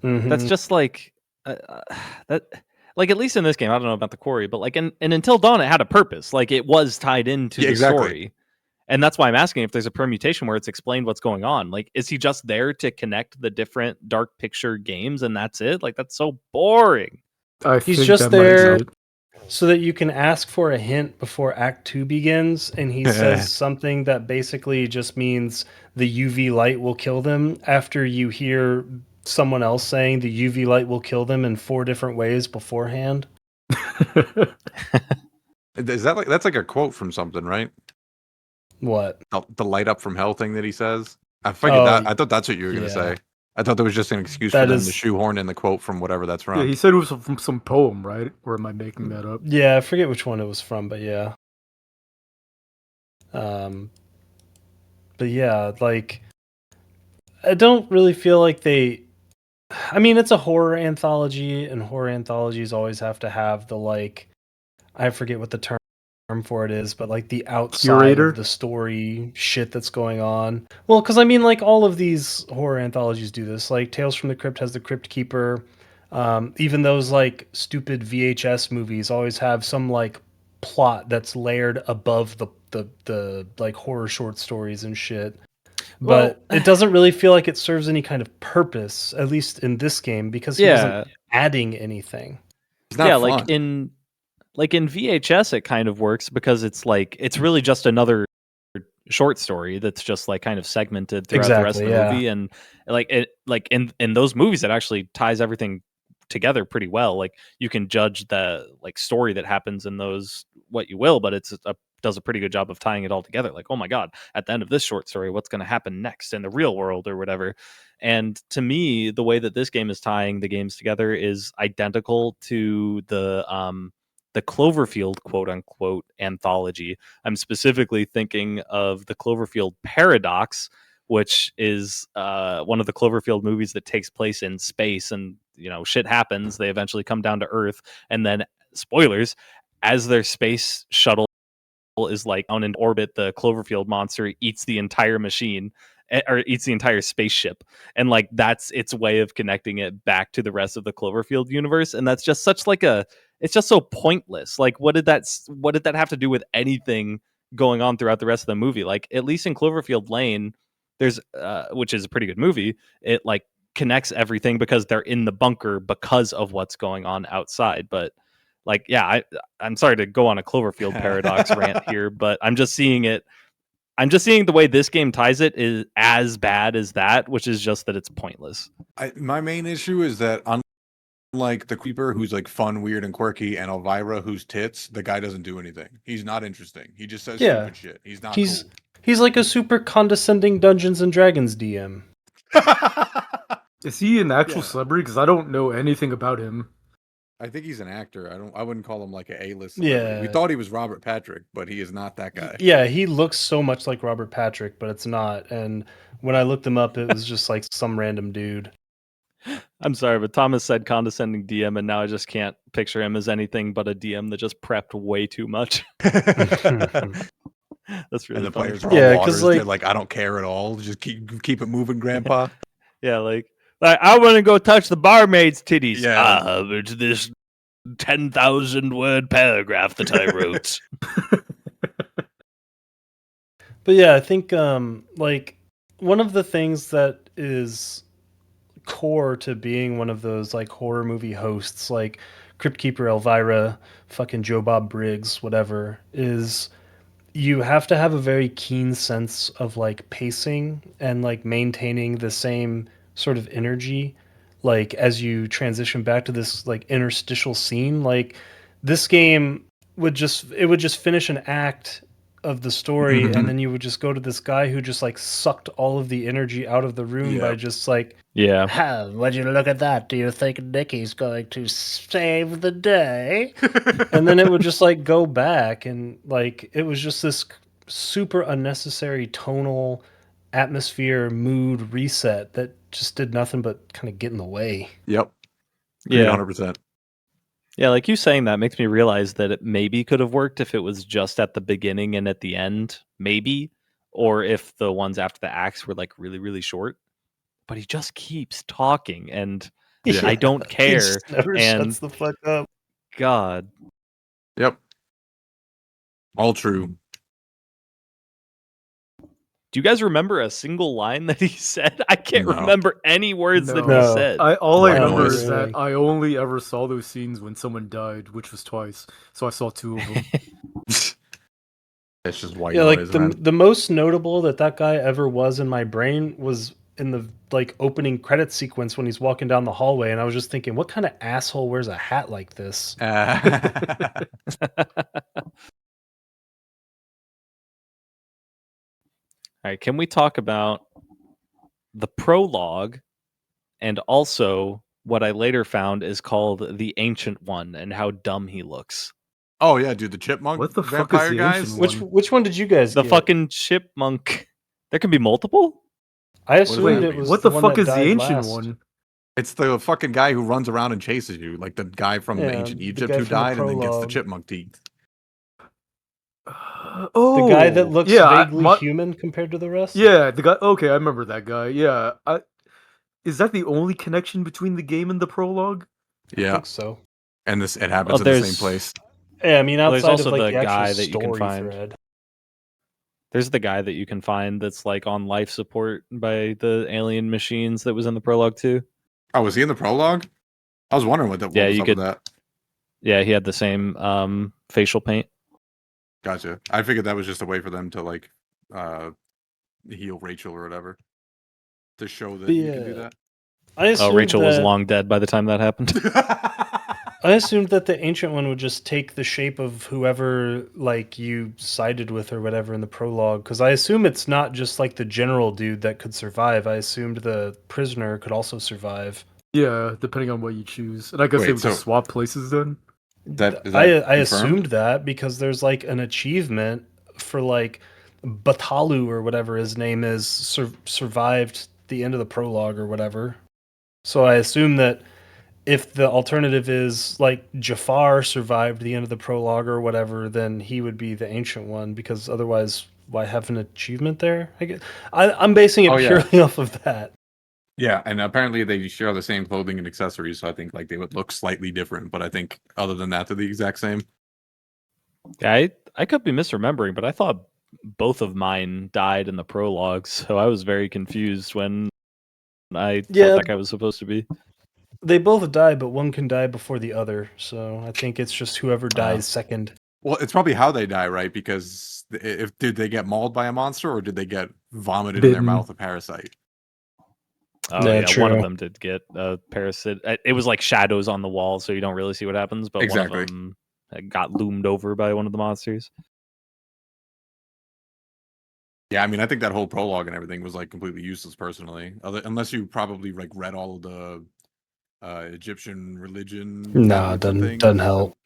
Mhm. That's just like that. Like at least in this game, I don't know about the quarry, but like in Until Dawn, it had a purpose. Like it was tied into Yeah, the exactly. story, and that's why I'm asking if there's a permutation where it's explained what's going on. Like, is he just there to connect the different Dark Picture games, and that's it? Like that's so boring. He's think just that might be there it. so that you can ask for a hint before Act 2 begins, and he says something that basically just means the UV light will kill them after you hear someone else saying the UV light will kill them in 4 different ways beforehand. Is that that's like a quote from something, right? What? The light up from hell thing that he says. I figured Oh, that. I thought that's what you were gonna yeah. say. I thought that was just an excuse That for them is- to shoehorn in the quote from whatever that's from. Yeah, he said it was from some poem, right? Or am I making that up? Yeah, I forget which one it was from, but yeah. But yeah, like I don't really feel like they. I mean, it's a horror anthology, and horror anthologies always have to have the like. I forget what the term for it is, but like the outside Curator? of the story shit that's going on. Well, because I mean, like all of these horror anthologies do this. Like Tales from the Crypt has the Crypt Keeper. Even those like stupid VHS movies always have some like plot that's layered above the like horror short stories and shit. But it doesn't really feel like it serves any kind of purpose, at least in this game, because he wasn't adding anything. It's not fun. like in VHS, it kind of works because it's like it's really just another short story that's just like kind of segmented throughout the rest of the movie, and like in those movies, it actually ties everything together pretty well. Like you can judge the like story that happens in those what you will, but does a pretty good job of tying it all together. Like, oh my god, at the end of this short story, what's going to happen next in the real world or whatever. And to me, the way that this game is tying the games together is identical to the Cloverfield quote unquote anthology. I'm specifically thinking of the Cloverfield Paradox, which is one of the Cloverfield movies that takes place in space, and shit happens. They eventually come down to Earth, and then spoilers, as their space shuttle is like on in orbit, the Cloverfield monster eats the entire machine or eats the entire spaceship, and like that's its way of connecting it back to the rest of the Cloverfield universe. And that's just such like it's just so pointless. Like what did that have to do with anything going on throughout the rest of the movie? Like at least in Cloverfield Lane, there's which is a pretty good movie, it like connects everything because they're in the bunker because of what's going on outside. But like, yeah, I'm sorry to go on a Cloverfield paradox rant here, but I'm just seeing it I'm just seeing the way this game ties it is as bad as that, which is just that it's pointless. My main issue is that unlike the Creeper, who's like fun, weird, and quirky, and Elvira, who's tits, the guy doesn't do anything. He's not interesting. He just says stupid shit. He's not cool. He's like a super condescending Dungeons and Dragons DM. Is he an actual celebrity? Because I don't know anything about him. I think he's an actor. I wouldn't call him like an A-list Yeah. celebrity. We thought he was Robert Patrick, but he is not that guy. Yeah, he looks so much like Robert Patrick, but it's not. And when I looked him up, it was just like some random dude. I'm sorry, but Thomas said condescending DM, and now I just can't picture him as anything but a DM that just prepped way too much. That's really And the funny. players are all waters. like, They're like, I don't care at all. Just keep it moving, Grandpa. Yeah, like I want to go touch the barmaid's titties. Yeah. It's this 10,000 word paragraph that I wrote. But yeah, I think like one of the things that is core to being one of those like horror movie hosts, like Crypt Keeper Elvira, fucking Joe Bob Briggs, whatever, is you have to have a very keen sense of like pacing and like maintaining the same sort of energy like as you transition back to this like interstitial scene. Like this game would just finish an act of the story and then you would just go to this guy who just like sucked all of the energy out of the room by just like, yeah, would you look at that? Do you think Nikki's going to save the day? And then it would just like go back and like it was just this super unnecessary tonal atmosphere mood reset that just did nothing but kind of get in the way. Yep. Yeah. 100%. Yeah, like you saying that makes me realize that it maybe could have worked if it was just at the beginning and at the end, maybe, or if the ones after the acts were like really, really short. But he just keeps talking, and I don't care. He just never shuts the fuck up. God. Yep. All true. Do you guys remember a single line that he said? I can't remember any words that he said. All I remember is that I only ever saw those scenes when someone died, which was twice. So I saw 2 of them. It's just white noise, like the most notable that guy ever was in my brain was in the like opening credit sequence when he's walking down the hallway, and I was just thinking, what kind of asshole wears a hat like this? All right, can we talk about the prologue and also what I later found is called the Ancient One and how dumb he looks? Oh yeah, dude, the chipmunk. What the vampire fuck is the guys? Which one did you guys The get? fucking chipmunk. There can be multiple? I assumed it was what the fuck is the Ancient One? It's the fucking guy who runs around and chases you, like the guy from ancient Egypt who died and then gets the chipmunk teeth. The guy that looks vaguely human compared to the rest? Yeah, the guy. Okay, I remember that guy. Yeah. Is that the only connection between the game and the prologue? Yeah. I think so. And it happens in the same place. Yeah, I mean, outside there's also of like the the guy actual that you can story find. thread. There's the guy that you can find that's like on life support by the alien machines that was in the prologue too. Oh, was he in the prologue? I was wondering what was up with that. Yeah, he had the same facial paint. Gotcha. I figured that was just a way for them to like heal Rachel or whatever. To show that you can do that. Rachel was long dead by the time that happened. I assumed that the Ancient One would just take the shape of whoever like you sided with or whatever in the prologue, because I assume it's not just like the general dude that could survive. I assumed the prisoner could also survive. Yeah, depending on what you choose. And I guess they would just swap places then? I assumed that because there's like an achievement for like Batalu or whatever his name is survived the end of the prologue or whatever. So I assume that if the alternative is like Jafar survived the end of the prologue or whatever, then he would be the Ancient One, because otherwise why have an achievement there? I'm basing it purely off of that. Yeah, and apparently they share the same clothing and accessories, so I think like they would look slightly different, but I think other than that, they're the exact same. Yeah, I could be misremembering, but I thought both of mine died in the prologue, so I was very confused when I thought that guy was supposed to be. They both die, but one can die before the other, so I think it's just whoever dies second. Well, it's probably how they die, right? Because if did they get mauled by a monster or did they get vomited in their Bitten. mouth a parasite? Oh Yeah, yeah, one of true. them did get a parasite. It was like shadows on the wall, so you don't really see what happens. But Exactly. one of them got loomed over by one of the monsters. Yeah, I mean, I think that whole prologue and everything was like completely useless, personally. Unless you probably like read all of the Egyptian religion Nah, tablets and doesn't things. help.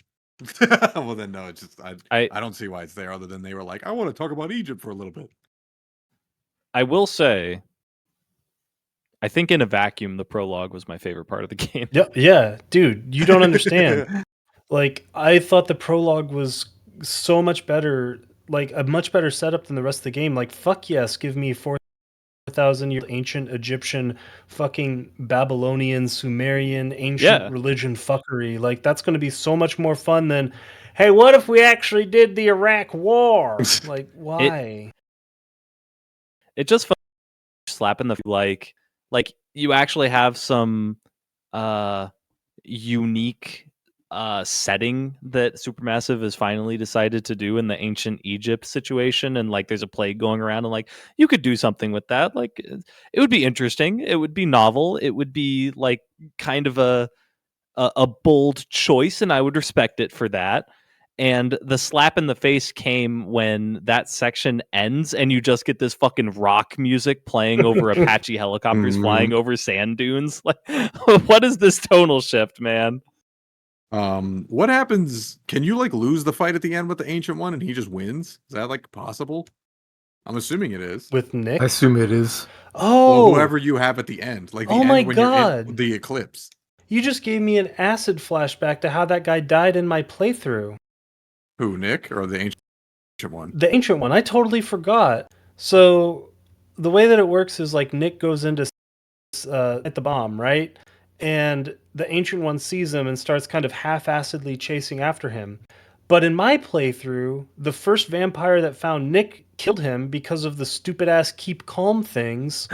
Well, then no, it's just I I don't see why it's there other than they were like, I want to talk about Egypt for a little bit. I will say, I think in a vacuum, the prologue was my favorite part of the game. Yeah, dude, you don't understand. Like, I thought the prologue was so much better, like a much better setup than the rest of the game. Like, fuck yes, give me 4,000 year ancient Egyptian, fucking Babylonian, Sumerian, ancient Yeah. religion fuckery. Like, that's going to be so much more fun than, hey, what if we actually did the Iraq War? Like, why? It just felt slapping the like you actually have some unique setting that Supermassive has finally decided to do in the ancient Egypt situation, and like there's a plague going around, and like you could do something with that. Like it would be interesting, it would be novel, it would be like kind of a bold choice, and I would respect it for that. And the slap in the face came when that section ends and you just get this fucking rock music playing over Apache helicopters flying over sand dunes. Like, what is this tonal shift, man? What happens? Can you like lose the fight at the end with the ancient one and he just wins? Is that like possible? I'm assuming it is. With Nick? I assume it is. Well, Oh, whoever you have at the end, like the Oh end my when you're God. in the eclipse. you just gave me an acid flashback to how that guy died in my playthrough. Who, Nick or the ancient one? The ancient one. I totally forgot. So the way that it works is like Nick goes into at the bomb, right? And the ancient one sees him and starts kind of half-assedly chasing after him. But in my playthrough, the first vampire that found Nick killed him because of the stupid ass keep calm things.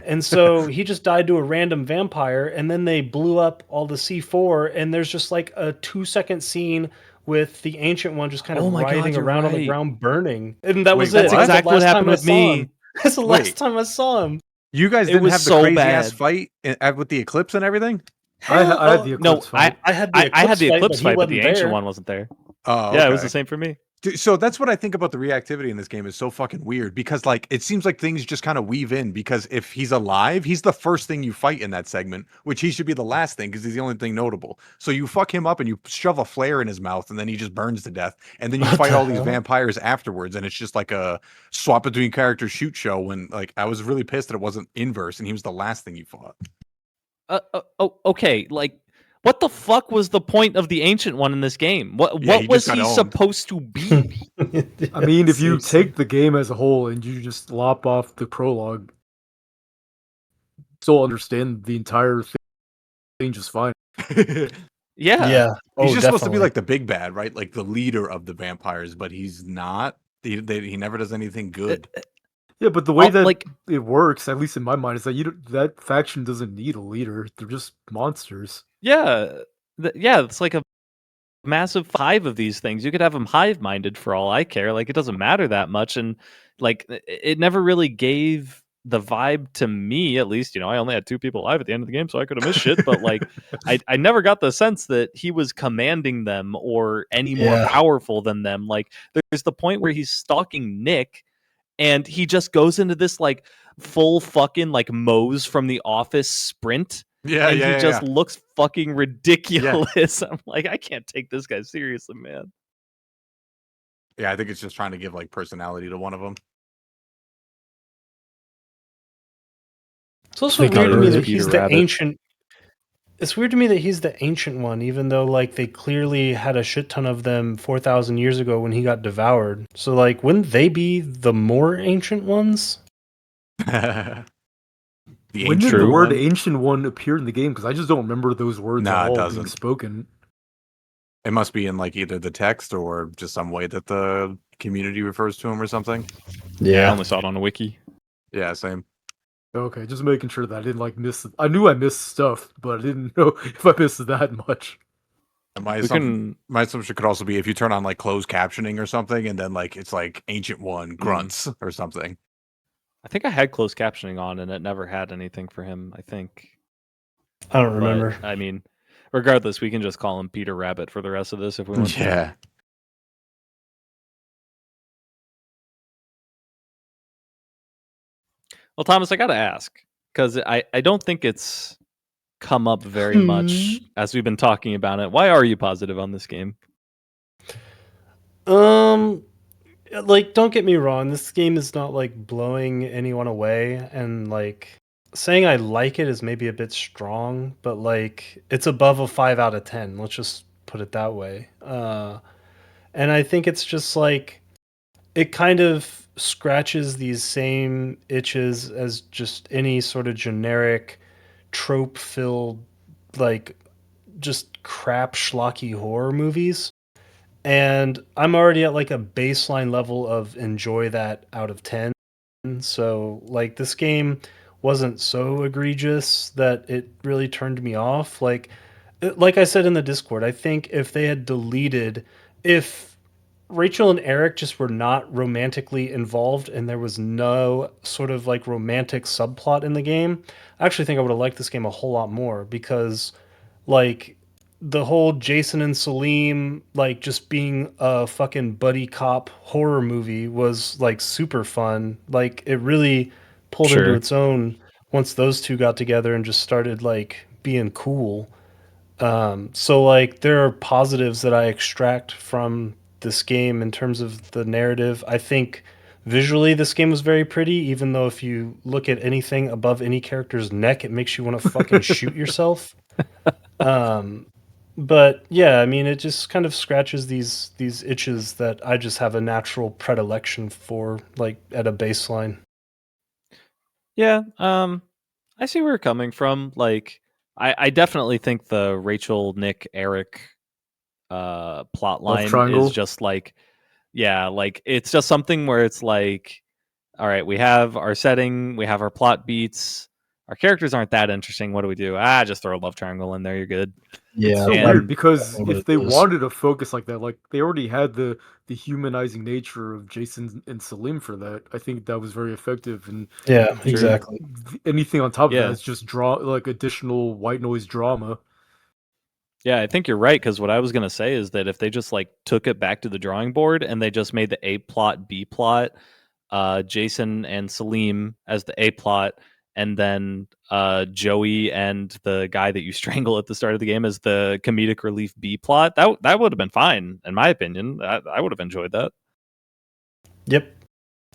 And so he just died to a random vampire, and then they blew up all the C4, and there's just like a 2-second scene with the ancient one just kind of Oh my God, writhing you're around on the right. ground burning. And that Wait, was it. That's what? That's the exactly what last happened time I with saw me. him. That's the Wait. last time I saw him. You guys It didn't was have the so crazy bad. ass fight with the eclipse and everything? I had the No, eclipse fight. I had the I had the fight, eclipse but he fight, but the wasn't ancient there. one wasn't there. Oh, Yeah, it was okay. the same for me. Dude, so that's what I think about the reactivity in this game is so fucking weird because like it seems like things just kind of weave in because if he's alive, he's the first thing you fight in that segment, which he should be the last thing because he's the only thing notable. So you fuck him up and you shove a flare in his mouth and then he just burns to death. And then you What fight the all these hell? vampires afterwards and it's just like a swap between characters shoot show when like I was really pissed that it wasn't inverse and he was the last thing you fought. Okay, like what the fuck was the point of the ancient one in this game? What Yeah, he was just got he owned. supposed to be? I mean, if you Seriously. take the game as a whole and you just lop off the prologue, still understand the entire thing just fine. Yeah. Yeah. He's Oh, just supposed to be definitely. like the big bad, right? Like the leader of the vampires, but he's not. He never does anything good. Yeah, but the way that like it works, at least in my mind, is that that faction doesn't need a leader. They're just monsters. yeah, yeah, it's like a massive hive of these things. You could have them hive minded for all I care. Like it doesn't matter that much, and like it never really gave the vibe to me, at least. You know, I only had 2 people alive at the end of the game, so I could have missed shit. But like, I never got the sense that he was commanding them or any more Yeah. powerful than them. Like, there's the point where he's stalking Nick, and he just goes into this like full fucking like Moe's from The Office sprint. Yeah, And yeah, he just looks fucking ridiculous. I'm like, I can't take this guy seriously, man. yeah. I think it's just trying to give like personality to one of them. It's also Think I weird to me heard that it. he's Peter the Rabbit. ancient. It's weird to me that he's the ancient one, even though like they clearly had a shit ton of them 4,000 years ago when he got devoured. So like, wouldn't they be the more ancient ones? The When did the True. word one? ancient one appear in the game? Because I just don't remember those words Nah, at it all being doesn't. spoken. It must be in like either the text or just some way that the community refers to him or something. Yeah, I only saw it on a wiki. Yeah, same. Okay, just making sure that I didn't like miss. I knew I missed stuff, but I didn't know if I missed that much. My We assumption, can. my assumption could also be if you turn on like closed captioning or something, and then like it's like Ancient One grunts or something. I think I had closed captioning on, and it never had anything for him. I think. I don't remember. But, I mean, regardless, we can just call him Peter Rabbit for the rest of this if we want to. Yeah. Well, Thomas, I got to ask because I don't think it's come up very much as we've been talking about it. Why are you positive on this game? Like, don't get me wrong, this game is not like blowing anyone away, and like saying I like it is maybe a bit strong, but like it's above a 5 out of 10. Let's just put it that way. And I think it's just like it kind of scratches these same itches as just any sort of generic trope filled like just crap schlocky horror movies. And I'm already at like a baseline level of enjoy that out of 10. So like this game wasn't so egregious that it really turned me off. Like I said in the Discord, I think if they had deleted, if Rachel and Eric just were not romantically involved and there was no sort of like romantic subplot in the game, I actually think I would have liked this game a whole lot more because like the whole Jason and Salim like just being a fucking buddy cop horror movie was like super fun. Like it really pulled into Sure. its own once those two got together and just started like being cool. So like there are positives that I extract from this game in terms of the narrative. I think visually this game was very pretty, even though if you look at anything above any character's neck, it makes you want to fucking shoot yourself. Um, but yeah, I mean, it just kind of scratches these itches that I just have a natural predilection for, like at a baseline. Yeah. I see where you're coming from. Like, I definitely think the Rachel, Nick, Eric plot Love line is triangle. just like, yeah, like it's just something where it's like, all right, we have our setting, we have our plot beats, our characters aren't that interesting. What do we do? Just throw a love triangle in there. You're good. It's Yeah, so And weird because what if it they is. wanted to focus like that, like they already had the humanizing nature of Jason and Salim for that. I think that was very effective, and Yeah, sure, exactly. anything on top of that yeah, is just draw like additional white noise drama. yeah. I think you're right because what I was gonna say is that if they just like took it back to the drawing board and they just made the A plot B plot, Jason and Salim as the A plot, and then Joey and the guy that you strangle at the start of the game as the comedic relief B plot. That would have been fine, in my opinion. I would have enjoyed that. Yep,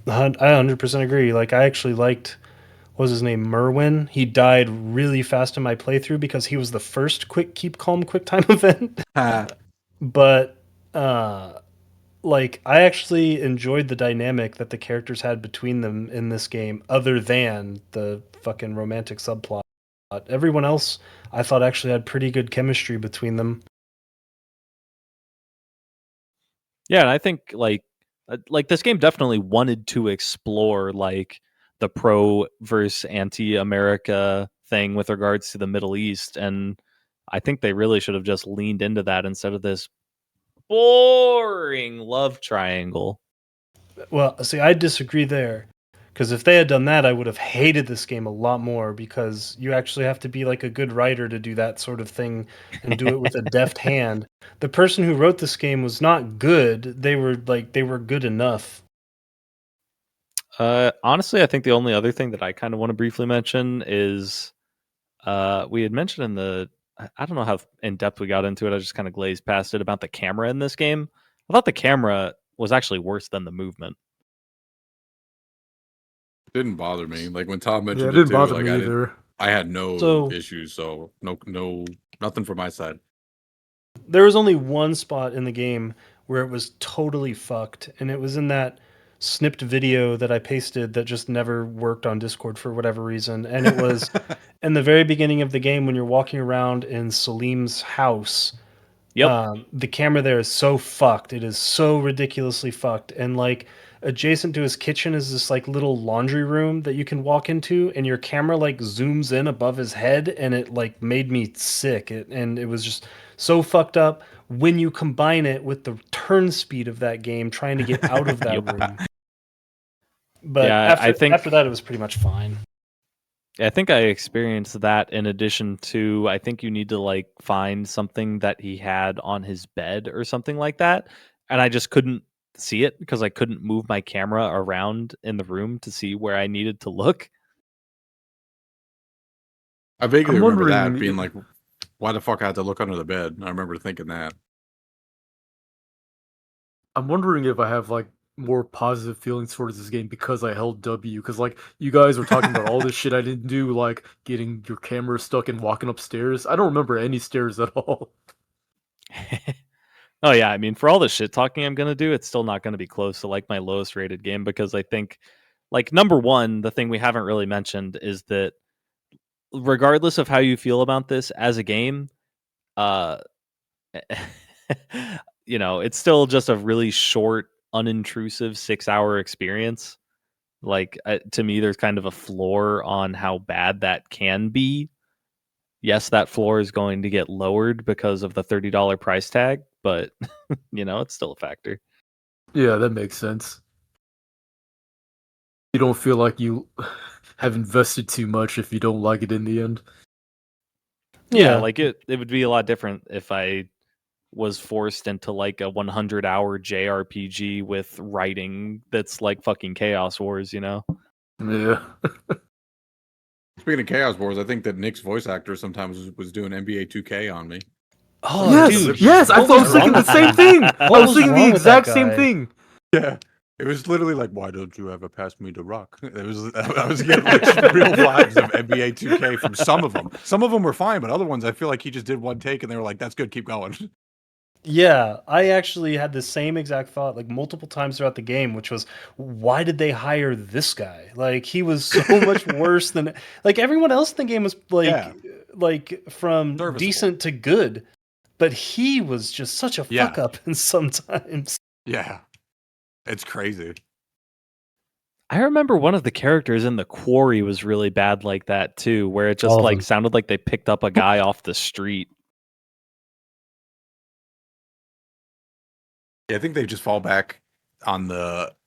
I 100% agree. Like I actually liked what was his name, Merwin. He died really fast in my playthrough because he was the first quick keep calm QuickTime event. But uh like I actually enjoyed the dynamic that the characters had between them in this game other than the fucking romantic subplot. Everyone else I thought actually had pretty good chemistry between them. Yeah, and I think like this game definitely wanted to explore like the pro versus anti America thing with regards to the Middle East, and I think they really should have just leaned into that instead of this boring love triangle. Well, see, I disagree there. Because if they had done that, I would have hated this game a lot more because you actually have to be like a good writer to do that sort of thing and do it with a deft hand. The person who wrote this game was not good. They were good enough. Honestly, I think the only other thing that I kind of want to briefly mention is we had mentioned in the I don't know how in depth we got into it. I just kind of glazed past it about the camera in this game. I thought the camera was actually worse than the movement. Didn't bother me. Like when Tom Yeah, it mentioned it didn't too, bother like me either. I had no So issues, so nothing from my side. there was only one spot in the game where it was totally fucked, and it was in that snipped video that I pasted that just never worked on Discord for whatever reason. And it was in the very beginning of the game when you're walking around in Salim's house. Yep. The camera there is so fucked. It is so ridiculously fucked. And like adjacent to his kitchen is this like little laundry room that you can walk into, and your camera like zooms in above his head, and it like made me sick. And it was just so fucked up when you combine it with the turn speed of that game trying to get out of that room. But Yeah, after that, it was pretty much fine. I think I experienced that in addition to, I think you need to like find something that he had on his bed or something like that. And I just couldn't see it because I couldn't move my camera around in the room to see where I needed to look. I vaguely I'm remember that wondering- being like, why the fuck I had to look under the bed? I remember thinking that. I'm wondering if I have like more positive feelings towards this game because I held W. Because like you guys were talking about all this shit I didn't do, like getting your camera stuck and walking upstairs. I don't remember any stairs at all. Oh yeah, I mean, for all the shit talking I'm gonna do, it's still not gonna be close to like my lowest rated game because I think, like, number one, the thing we haven't really mentioned is that regardless of how you feel about this as a game, uh, it's still just a really short, unintrusive 6-hour experience. Like, to me, there's kind of a floor on how bad that can be. Yes, that floor is going to get lowered because of the $30 price tag, but it's still a factor. Yeah, that makes sense. You don't feel like you have invested too much if you don't like it in the end. Yeah, like it would be a lot different if I was forced into like a 100-hour JRPG with writing that's like fucking Chaos Wars, Yeah. Speaking of Chaos Wars, I think that Nick's voice actor sometimes was doing NBA 2K on me. Oh, yes, dude. yes, I was thinking the same thing. I was thinking the exact same thing. Yeah. It was literally like, why don't you ever pass me the rock? I was getting like real vibes of NBA 2K from some of them. Some of them were fine, but other ones I feel like he just did one take and they were like, that's good, keep going. Yeah, I actually had the same exact thought like multiple times throughout the game, which was, why did they hire this guy? Like he was so much worse than like everyone else in the game was like from Serviceable. decent to good, but he was just such a fuck up and sometimes. Yeah. It's crazy. I remember one of the characters in the Quarry was really bad like that too, where it just All of like them. sounded like they picked up a guy off the street. Yeah, I think they just fall back on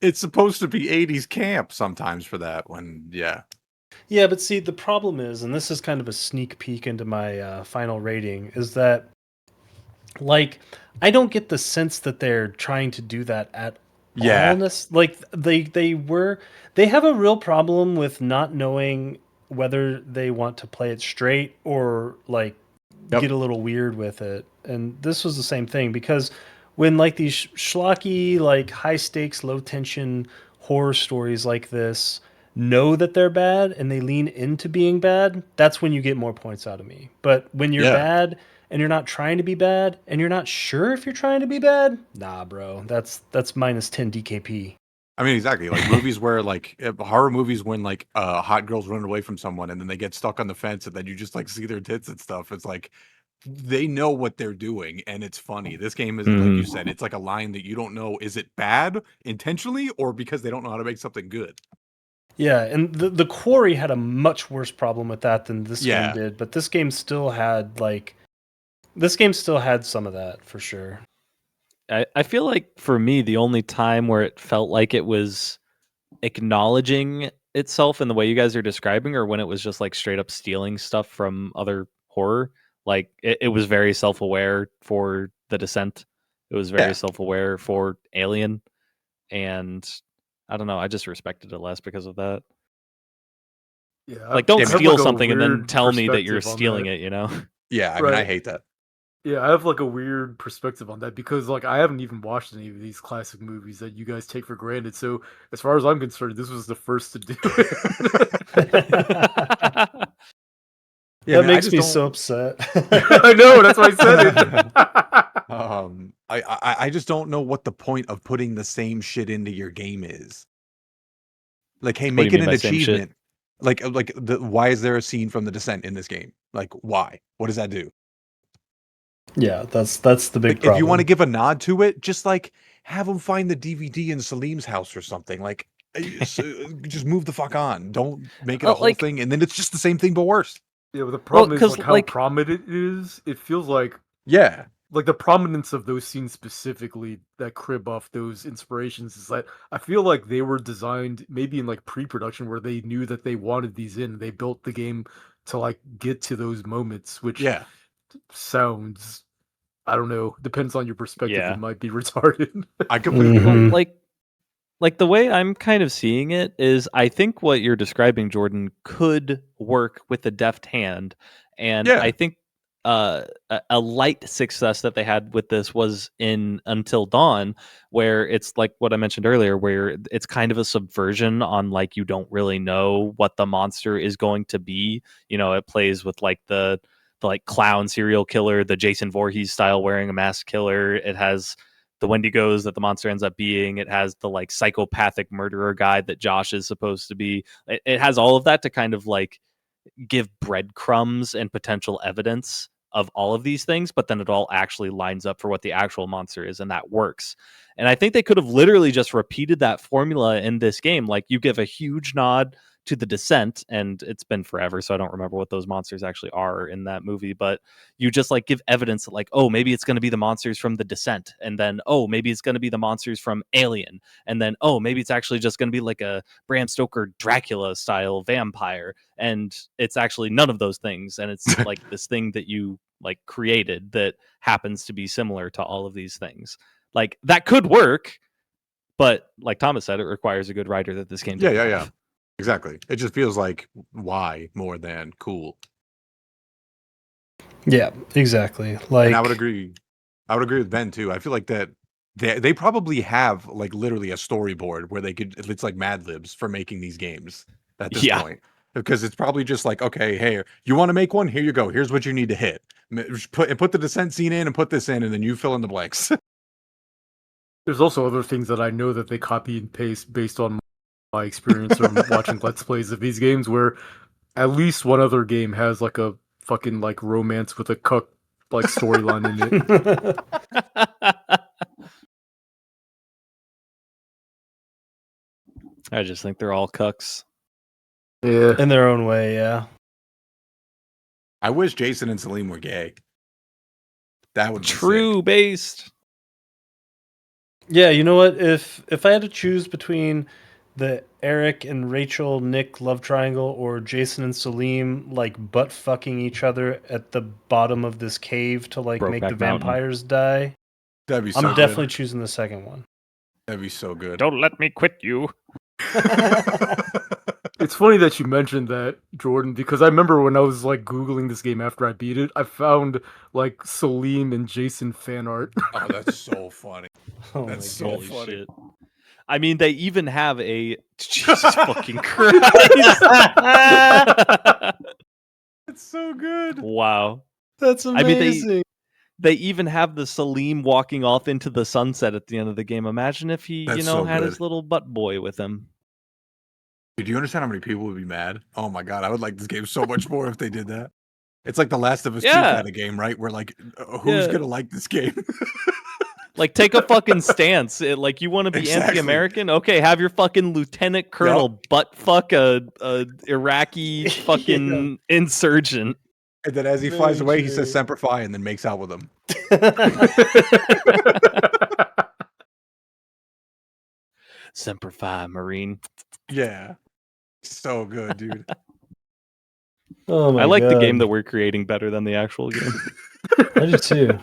it's supposed to be 80s camp sometimes for that one. Yeah, but see, the problem is, and this is kind of a sneak peek into my final rating, is that like I don't get the sense that they're trying to do that at all. Like they have a real problem with not knowing whether they want to play it straight or like get a little weird with it. And this was the same thing because when like these schlocky, like high stakes, low tension horror stories like this know that they're bad and they lean into being bad, that's when you get more points out of me. But when you're bad and you're not trying to be bad and you're not sure if you're trying to be bad, nah, bro, that's minus 10 DKP. I mean, exactly. Like movies where like horror movies when like hot girls run away from someone and then they get stuck on the fence and then you just like see their tits and stuff. It's like they know what they're doing and it's funny. This game is like you said, it's like a line that you don't know, is it bad intentionally or because they don't know how to make something good? Yeah, and the Quarry had a much worse problem with that than this game did, but this game still had some of that for sure. I feel like for me, the only time where it felt like it was acknowledging itself in the way you guys are describing, or when it was just like straight up stealing stuff from other horror, like it was very self-aware for The Descent. It was very self-aware for Alien, and I don't know. I just respected it less because of that. Yeah, like don't steal like something and then weird tell me that you're perspective on stealing that. it. You know? Yeah, I mean, I hate that. Yeah, I have like a weird perspective on that because like I haven't even watched any of these classic movies that you guys take for granted. So as far as I'm concerned, this was the first to do it. Yeah, that makes me so upset. I know, that's why I said it. I just don't know what the point of putting the same shit into your game is. Like, hey, make it an achievement. Like why is there a scene from The Descent in this game? Like, why? What does that do? Yeah, that's the big problem. If you want to give a nod to it, just like, have them find the DVD in Salim's house or something. Like, just move the fuck on. Don't make it a whole thing, and then it's just the same thing but worse. Yeah, but the problem is like how prominent it is. It feels like like the prominence of those scenes specifically that crib off those inspirations is that I feel like they were designed maybe in like pre-production where they knew that they wanted these in. They built the game to like get to those moments, which sounds, I don't know, depends on your perspective. It might be retarded. I completely agree. Like the way I'm kind of seeing it is I think what you're describing, Jordan, could work with a deft hand. And I think a light success that they had with this was in Until Dawn, where it's like what I mentioned earlier, where it's kind of a subversion on like you don't really know what the monster is going to be. You know, it plays with like the like clown serial killer, the Jason Voorhees style wearing a mask killer. It has the Wendigos that the monster ends up being. It has the like psychopathic murderer guy that Josh is supposed to be. It has all of that to kind of like give breadcrumbs and potential evidence of all of these things, but then it all actually lines up for what the actual monster is, and that works. And I think they could have literally just repeated that formula in this game. Like you give a huge nod to The Descent, and it's been forever, so I don't remember what those monsters actually are in that movie, but you just like give evidence that like, oh, maybe it's going to be the monsters from The Descent, and then oh, maybe it's going to be the monsters from Alien, and then oh, maybe it's actually just going to be like a Bram Stoker Dracula style vampire, and it's actually none of those things, and it's like this thing that you like created that happens to be similar to all of these things. Like that could work, but like Thomas said, it requires a good writer that this game didn't have. Exactly. It just feels like why more than cool. Yeah, exactly. Like, and I would agree with Ben too. I feel like that they probably have like literally a storyboard where they could, it's like Mad Libs for making these games at this point. Because it's probably just like, okay, hey, you want to make one? Here you go. Here's what you need to hit. Put the Descent scene in and put this in, and then you fill in the blanks. There's also other things that I know that they copy and paste based on my experience from watching Let's Plays of these games, where at least one other game has like a fucking like romance with a cuck like storyline in it. I just think they're all cucks. Yeah. In their own way, yeah. I wish Jason and Salim were gay. That would be true based. Yeah, you know what? If I had to choose between the Eric and Rachel Nick love triangle or Jason and Salim like butt fucking each other at the bottom of this cave to like make the vampires die, that'd be so I'm definitely choosing the second one. That'd be so good. Don't let me quit you. It's funny that you mentioned that, Jordan, because I remember when I was like Googling this game after I beat it, I found like Salim and Jason fan art. Oh, that's so funny. Oh that's so funny. Shit. I mean, they even have a Jesus fucking Christ. It's so good. Wow. That's amazing. I mean, they even have the Salim walking off into the sunset at the end of the game. Imagine if he, That's had his little butt boy with him. Dude, do you understand how many people would be mad? Oh my god, I would like this game so much more if they did that. It's like the Last of Us 2 kind of game, right? Where like, who's gonna like this game? Like, take a fucking stance. Like, you want to be anti-American? Okay, have your fucking lieutenant colonel butt fuck a Iraqi fucking insurgent. And then as he flies away, he says Semper Fi and then makes out with him. Semper Fi, Marine. Yeah. So good, dude. Oh my I like God. the game that we're creating better than the actual game. I do too.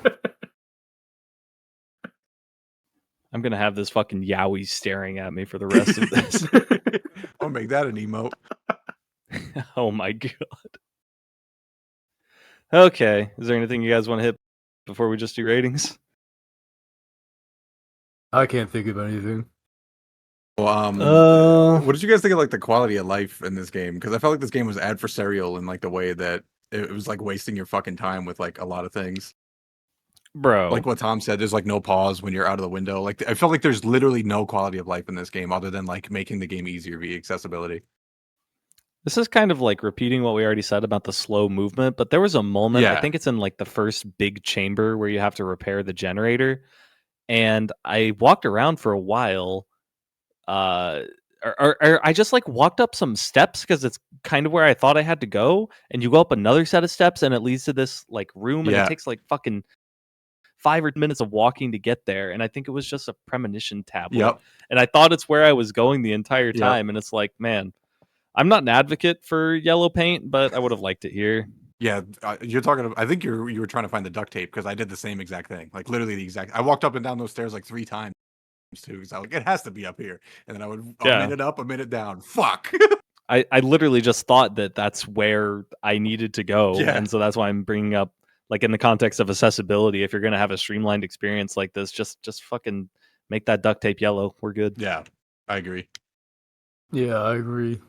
I'm going to have this fucking Yowie staring at me for the rest of this. I'll make that an emote. Oh my God. Okay. Is there anything you guys want to hit before we just do ratings? I can't think of anything. Well, what did you guys think of like the quality of life in this game? Because I felt like this game was adversarial in like the way that it was like wasting your fucking time with like a lot of things. Bro. Like what Tom said, there's like no pause when you're out of the window. Like I felt like there's literally no quality of life in this game other than like making the game easier via accessibility. This is kind of like repeating what we already said about the slow movement, but there was a moment, I think it's in like the first big chamber where you have to repair the generator. and I walked around for a while. Or I just like walked up some steps because it's kind of where I thought I had to go, and you go up another set of steps, and it leads to this like room, and it Yeah. takes like fucking 5 or 10 minutes of walking to get there, and I think it was just a premonition tablet. Yep. And I thought it's where I was going the entire Yep. time, and it's like, man, I'm not an advocate for yellow paint, but I would have liked it here. Yeah, you're talking about, I think you were trying to find the duct tape, because I did the same exact thing. Like literally the exact. I walked up and down those stairs like 3 times too, because I was like, it has to be up here, and then I would a Yeah. minute up, a minute down. Fuck. I literally just thought that that's where I needed to go, Yeah. and so that's why I'm bringing up, like, in the context of accessibility, if you're gonna have a streamlined experience like this, just fucking make that duct tape yellow. We're good. Yeah, I agree. Yeah, I agree.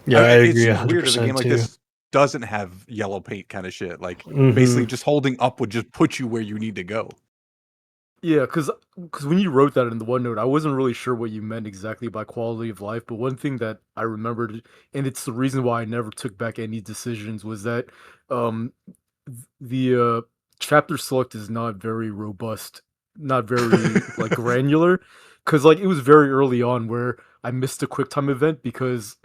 Yeah, I It's agree. super weird that a 100% game like too. this doesn't have yellow paint kind of shit. Like basically just holding up would just put you where you need to go. Yeah, because when you wrote that in the OneNote, I wasn't really sure what you meant exactly by quality of life. But one thing that I remembered, and it's the reason why I never took back any decisions, was that um, the chapter select is not very robust, not very like granular. Because like it was very early on where I missed a QuickTime event because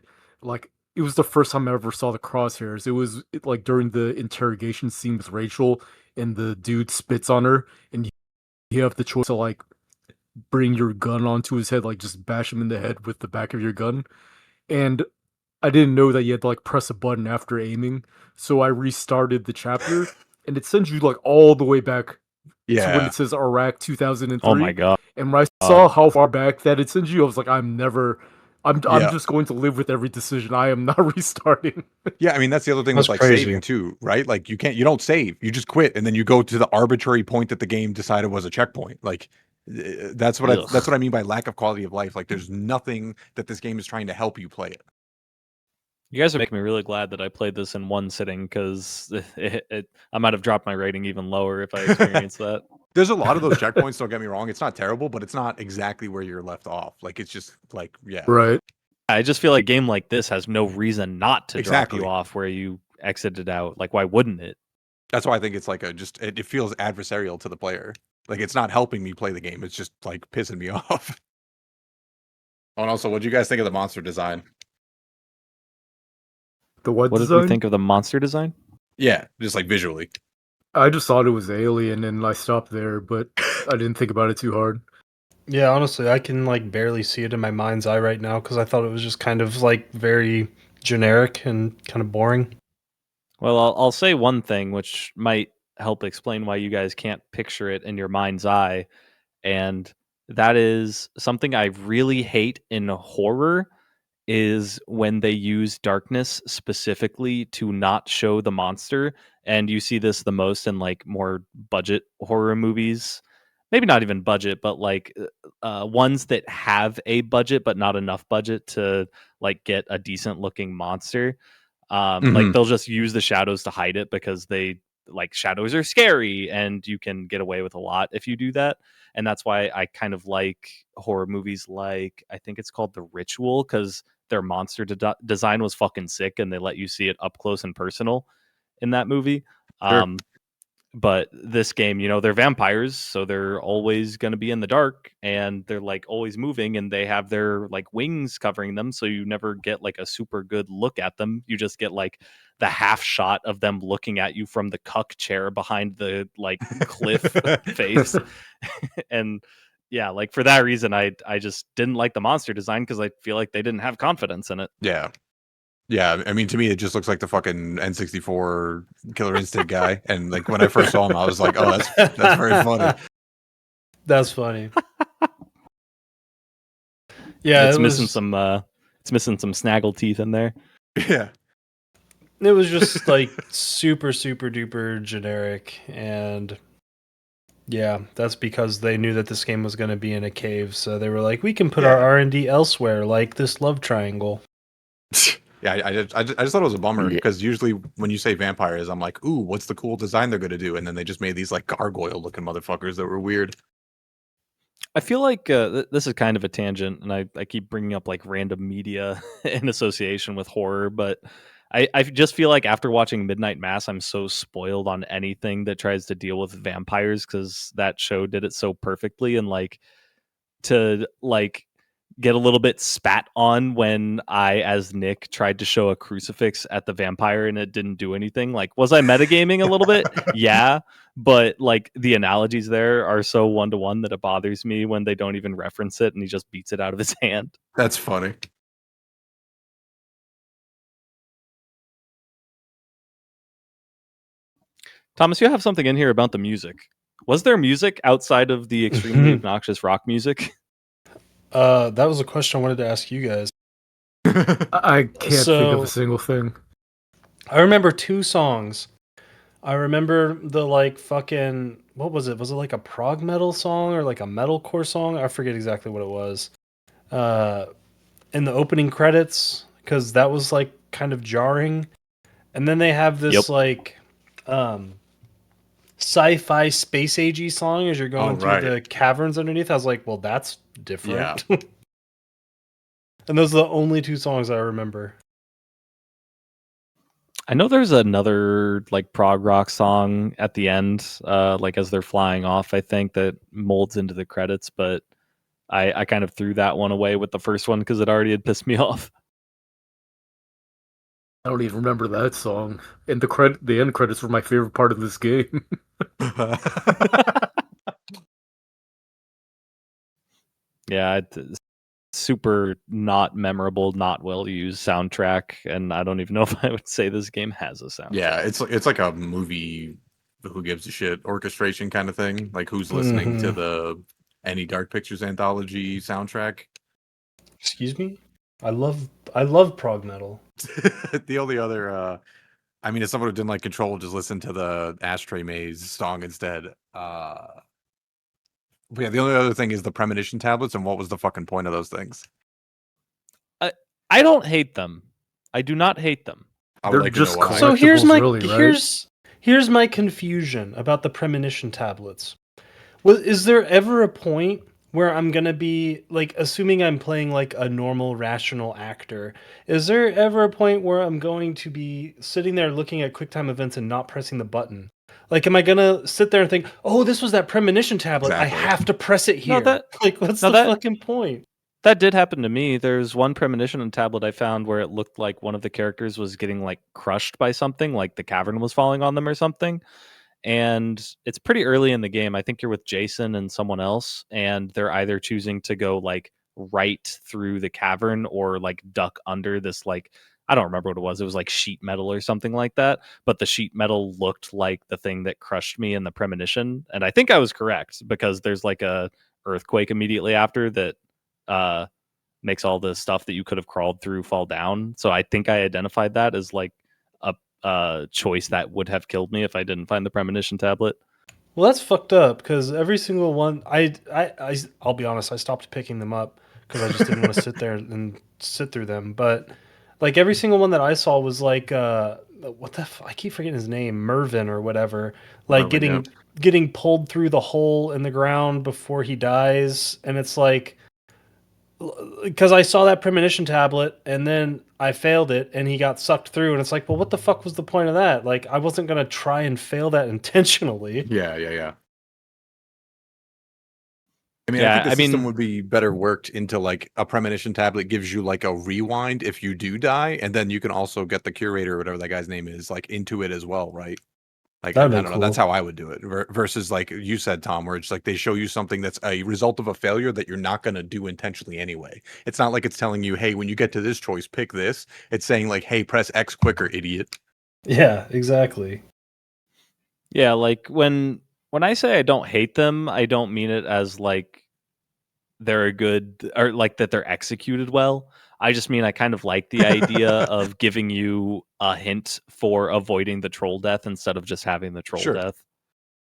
like it was the first time I ever saw the crosshairs. Like during the interrogation scene with Rachel, and the dude spits on her, and you have the choice to like bring your gun onto his head, like just bash him in the head with the back of your gun. And I didn't know that you had to like press a button after aiming. So I restarted the chapter, and it sends you like all the way back to when Yeah. it says Iraq 2003. Oh my god. And when I saw how far back that it sends you, I was like, I'm Yeah. just going to live with every decision. I am not restarting. Yeah, I mean that's the other thing That's with like crazy. saving too, right? Like you don't save, you just quit, and then you go to the arbitrary point that the game decided was a checkpoint. Like that's what I mean by lack of quality of life. Like there's nothing that this game is trying to help you play it. You guys are making me really glad that I played this in one sitting, because I might have dropped my rating even lower if I experienced that. There's a lot of those checkpoints, don't get me wrong. It's not terrible, but it's not exactly where you're left off. Like it's just like, yeah. Right. I just feel like a game like this has no reason not to drop Exactly. you off where you exited out. Like, why wouldn't it? That's why I think it's like it feels adversarial to the player. Like it's not helping me play the game. It's just like pissing me off. Oh, and also, what do you guys think of the monster design? The what What did design? we think of the monster design? Yeah, just like visually. I just thought it was Alien, and I stopped there, but I didn't think about it too hard. Yeah, honestly, I can like barely see it in my mind's eye right now because I thought it was just kind of like very generic and kind of boring. Well, I'll say one thing which might help explain why you guys can't picture it in your mind's eye, and that is something I really hate in horror is when they use darkness specifically to not show the monster. And you see this the most in like more budget horror movies. Maybe not even budget, but like ones that have a budget but not enough budget to like get a decent looking monster. Like they'll just use the shadows to hide it because they like shadows are scary and you can get away with a lot if you do that. And that's why I kind of like horror movies like I think it's called The Ritual, because their monster design was fucking sick and they let you see it up close and personal in that movie. Sure. But this game, they're vampires, so they're always going to be in the dark and they're like always moving and they have their like wings covering them. So you never get like a super good look at them. You just get like the half shot of them looking at you from the cuck chair behind the like cliff face. And yeah, like for that reason, I just didn't like the monster design because I feel like they didn't have confidence in it. Yeah. Yeah, I mean, to me, it just looks like the fucking N64 Killer Instinct guy. And like when I first saw him, I was like, "Oh, that's very funny." That's funny. Yeah, it's missing some snaggle teeth in there. Yeah, it was just like super, super duper generic, and yeah, that's because they knew that this game was going to be in a cave, so they were like, "We can put our R&D elsewhere, like this love triangle." yeah. I just thought it was a bummer because usually when you say vampires, I'm like, "Ooh, what's the cool design they're gonna do?" And then they just made these like gargoyle looking motherfuckers that were weird. I feel like this is kind of a tangent, and I keep bringing up like random media in association with horror, but I just feel like after watching Midnight Mass, I'm so spoiled on anything that tries to deal with vampires because that show did it so perfectly. And like to like get a little bit spat on when I, as Nick, tried to show a crucifix at the vampire and it didn't do anything. Like, was I metagaming a little bit? Yeah. But like the analogies there are so one to one that it bothers me when they don't even reference it and he just beats it out of his hand. That's funny. Thomas, you have something in here about the music. Was there music outside of the extremely obnoxious rock music? That was a question I wanted to ask you guys. I can't think of a single thing. I remember 2 songs. I remember the like fucking, what was it? Was it like a prog metal song or like a metalcore song? I forget exactly what it was. In the opening credits, because that was like kind of jarring. And then they have this like sci-fi space agey song as you're going through the caverns underneath. I was like, well, that's different. Yeah. And those are the only 2 songs I remember. I know there's another like prog rock song at the end, like as they're flying off, I think, that molds into the credits, but I kind of threw that one away with the first one because it already had pissed me off. I don't even remember that song. And the end credits were my favorite part of this game. Yeah, it's super not memorable, not well used soundtrack, and I don't even know if I would say this game has a soundtrack. Yeah, it's like a movie who gives a shit orchestration kind of thing. Like who's listening to any Dark Pictures Anthology soundtrack? Excuse me? I love prog metal. The only other I mean, as someone who didn't like Control, just listen to the Ashtray Maze song instead. But yeah, the only other thing is the premonition tablets, and what was the fucking point of those things? I don't hate them. I do not hate them. I would like to know why. So here's my confusion about the premonition tablets. Well, is there ever a point where I'm gonna be like, assuming I'm playing like a normal rational actor, is there ever a point where I'm going to be sitting there looking at QuickTime events and not pressing the button? Like, am I gonna sit there and think, oh, this was that premonition tablet, I have to press it here? What's the fucking point? That did happen to me. There's one premonition tablet I found where it looked like one of the characters was getting like crushed by something, like the cavern was falling on them or something. And it's pretty early in the game. I think you're with Jason and someone else, and they're either choosing to go like right through the cavern or like duck under this, like, I don't remember what it was. It was like sheet metal or something like that. But the sheet metal looked like the thing that crushed me in the premonition. And I think I was correct because there's like a earthquake immediately after that makes all the stuff that you could have crawled through fall down. So I think I identified that as like a choice that would have killed me if I didn't find the premonition tablet. Well, that's fucked up because every single one, I'll be honest, I stopped picking them up because I just didn't want to sit there and sit through them. But like every single one that I saw was like, I keep forgetting his name, Mervyn or whatever. Like getting pulled through the hole in the ground before he dies, and it's like, because I saw that premonition tablet and then I failed it and he got sucked through, and it's like, well, what the fuck was the point of that? Like, I wasn't going to try and fail that intentionally. Yeah. I mean, I think the system would be better worked into like a premonition tablet gives you like a rewind if you do die, and then you can also get the curator or whatever that guy's name is like into it as well, right? Like, I don't know. That's how I would do it. Versus, like you said, Tom, where it's like they show you something that's a result of a failure that you're not going to do intentionally anyway. It's not like it's telling you, hey, when you get to this choice, pick this. It's saying like, hey, press X quicker, idiot. Yeah, exactly. Yeah, like when I say I don't hate them, I don't mean it as like they're a good or like that they're executed well. I just mean I kind of like the idea of giving you a hint for avoiding the troll death instead of just having the troll death.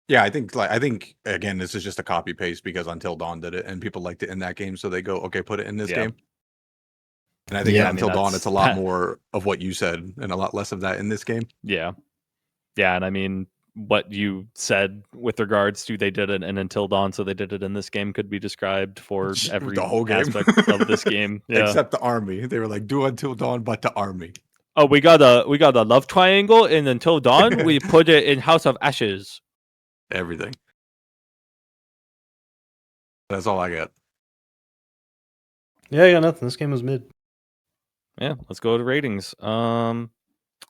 Yeah, I think again, this is just a copy paste because Until Dawn did it and people liked it in that game, so they go, okay, put it in this game. And I think Until Dawn, it's a lot more of what you said and a lot less of that in this game. Yeah, and I mean, what you said with regards to they did it in Until Dawn, so they did it in this game could be described for every the whole game. aspect of this game. Yeah. Except the army. They were like, do Until Dawn, but to army. Oh, we got a love triangle, and until dawn, we put it in House of Ashes. Everything. That's all I got. Yeah, I got nothing. This game was mid. Yeah, let's go to ratings.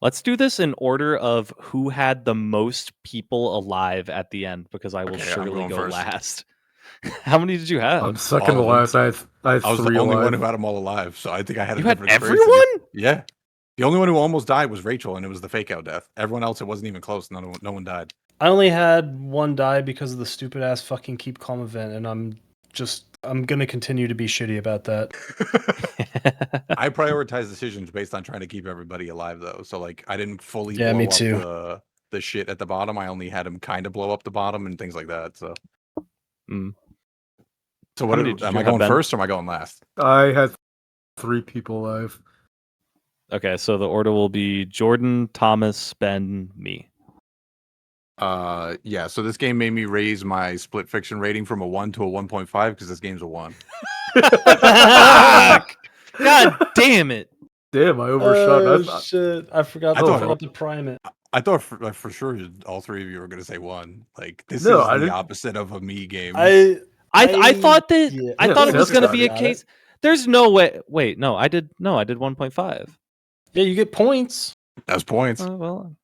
Let's do this in order of who had the most people alive at the end, because I will Okay, I'm surely going go first. last. How many did you have? I'm second to All of last. I had I was the 3 only one alive. who had them all alive, so I think I had You a had different experience than everyone? you. Yeah. The only one who almost died was Rachel, and it was the fake out death. Everyone else, it wasn't even close. No one died. I only had one die because of the stupid ass fucking keep calm event, and I'm gonna continue to be shitty about that. I prioritize decisions based on trying to keep everybody alive, though. So like, I didn't fully Yeah, blow me up too. the shit at the bottom. I only had him kind of blow up the bottom and things like that. So, Mm. so How what many did am you I have, going Ben? first or am I going last? I had 3 people alive. Okay, so the order will be Jordan, Thomas, Ben, me. Yeah. So this game made me raise my split fiction rating from a 1 to a 1.5 because this game's a 1. God damn it! Damn, I overshot. Oh shit! I forgot. I I thought- forgot to prime it. I thought for sure all three of you were going to say 1. Like this No, is I the didn't. opposite of a me game. I thought that yeah. I Yeah, thought it was Seth's gonna got be a it. case. There's no way. Wait, no, I did 1.5. Yeah, you get points. That's points. Well,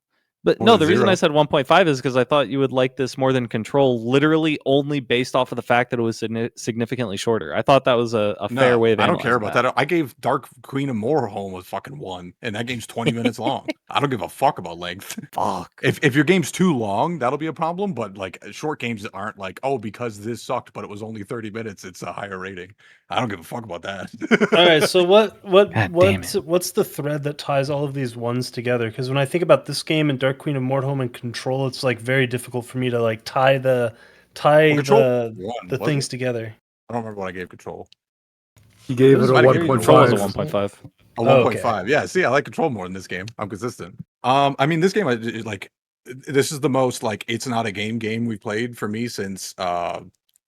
but More no, than the reason 0. I said 1.5 is because I thought you would like this more than Control, literally only based off of the fact that it was significantly shorter. I thought that was a fair way of I don't care analyzing about that. I gave Dark Queen of Moorholm was fucking 1, and that game's 20 minutes long. I don't give a fuck about length. Fuck. If your game's too long, that'll be a problem. But like short games aren't like, oh, because this sucked, but it was only 30 minutes, it's a higher rating. I don't give a fuck about that. All right, so damn it. what's the thread that ties all of these ones together? Because when I think about this game and Dark Queen of Mordholm and Control, it's like very difficult for me to like tie the Control one, the wasn't things it? together. I don't remember what I gave Control. He gave it a might have given Control was a 1.5. 1.5. A Oh, 1.5. okay. Yeah, see, I like Control more in this game. I'm consistent. I mean, this game, like, this is the most like it's not a game we've played for me since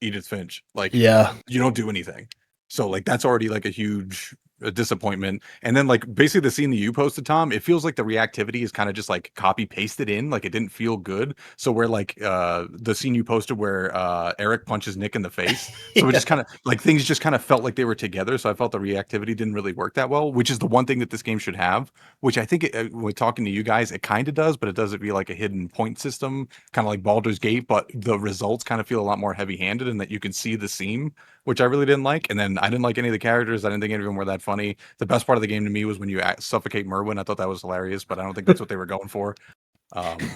Edith Finch. Like, Yeah. you don't do anything, so like that's already like a huge disappointment. And then like basically the scene that you posted, Tom, it feels like the reactivity is kind of just like copy pasted in. Like it didn't feel good. So where like the scene you posted where Eric punches Nick in the face. So it just kind of like things just kind of felt like they were together. So I felt the reactivity didn't really work that well, which is the one thing that this game should have, which I think when talking to you guys, it kind of does, but it doesn't be like a hidden point system, kind of like Baldur's Gate, but the results kind of feel a lot more heavy handed and that you can see the seam, which I really didn't like. And then I didn't like any of the characters. I didn't think any of them were that funny. The best part of the game to me was when you suffocate Merwin. I thought that was hilarious, but I don't think that's what they were going for.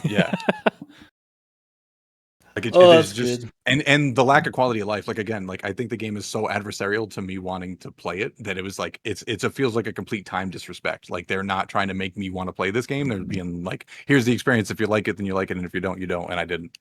Yeah. Like it is just good. and the lack of quality of life. Like again, like I think the game is so adversarial to me wanting to play it that it was like it feels like a complete time disrespect. Like they're not trying to make me want to play this game. They're being like, here's the experience. If you like it, then you like it, and if you don't, you don't. And I didn't.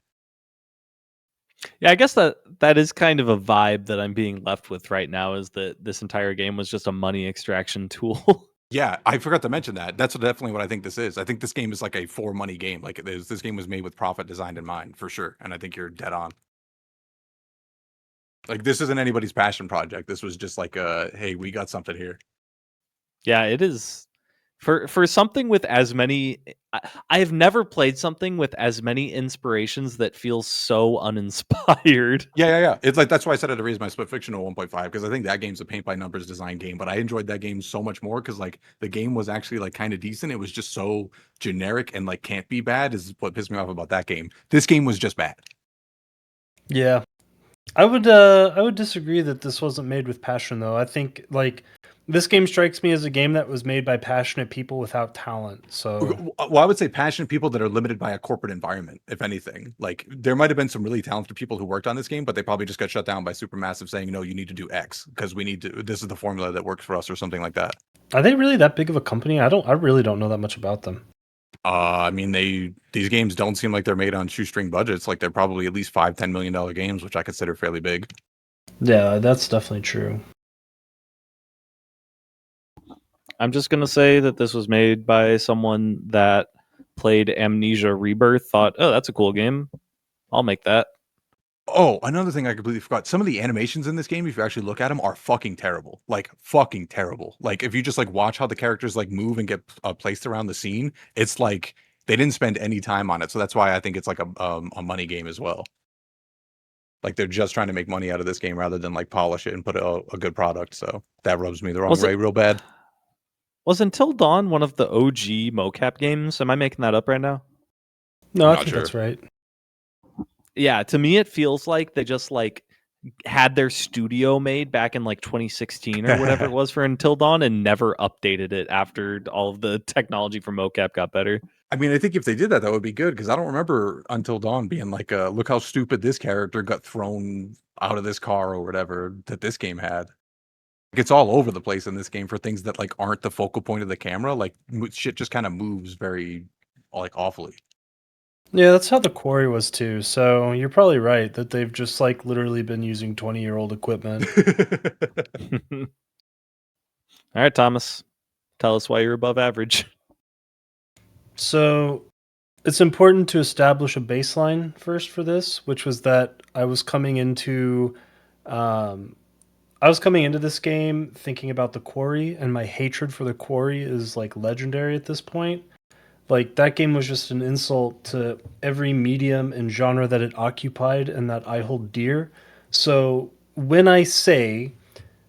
Yeah, I guess that is kind of a vibe that I'm being left with right now, is that this entire game was just a money extraction tool. Yeah, I forgot to mention that. That's definitely what I think this is. I think this game is like a for money game. Like this game was made with profit designed in mind for sure. And I think you're dead on. Like this isn't anybody's passion project. This was just like hey, we got something here. Yeah, it is. For something with as many, I have never played something with as many inspirations that feels so uninspired. Yeah. It's like that's why I said I had to raise my split fiction to 1.5 because I think that game's a paint by numbers design game. But I enjoyed that game so much more because like the game was actually like kind of decent. It was just so generic and like can't be bad is what pissed me off about that game. This game was just bad. Yeah. I would disagree that this wasn't made with passion though. I think like this game strikes me as a game that was made by passionate people without talent. So Well, I would say passionate people that are limited by a corporate environment, if anything. Like there might have been some really talented people who worked on this game, but they probably just got shut down by Supermassive saying, no, you need to do X because we need to, this is the formula that works for us or something like that. are they really that big of a company? I really don't know that much about them. I mean, these games don't seem like they're made on shoestring budgets. Like they're probably at least $5-10 million games, which I consider fairly big. Yeah, that's definitely true. I'm just gonna say that this was made by someone that played Amnesia Rebirth, thought, oh, that's a cool game, I'll make that. Oh, another thing I completely forgot. Some of the animations in this game, if you actually look at them, are fucking terrible. Like fucking terrible. Like if you just like watch how the characters like move and get placed around the scene, it's like they didn't spend any time on it. So that's why I think it's like a money game as well. Like they're just trying to make money out of this game rather than like polish it and put a good product. So that rubs me the wrong way real bad. Was Until Dawn one of the OG mocap games? Am I making that up right now? No, I'm I not think that's sure. right. Yeah, to me it feels like they just like had their studio made back in like 2016 or whatever it was for Until Dawn and never updated it after all of the technology for mocap got better. I mean, I think if they did that, that would be good because I don't remember Until Dawn being like, look how stupid this character got thrown out of this car or whatever that this game had. Like, it's all over the place in this game for things that like aren't the focal point of the camera. Like shit just kind of moves very like awfully. Yeah, that's how the quarry was too. So you're probably right that they've just like literally been using 20-year-old equipment. All right, Thomas, tell us why you're above average. So it's important to establish a baseline first for this, which was that I was coming into this game thinking about the quarry, and my hatred for the quarry is like legendary at this point. Like that game was just an insult to every medium and genre that it occupied and that I hold dear. So when I say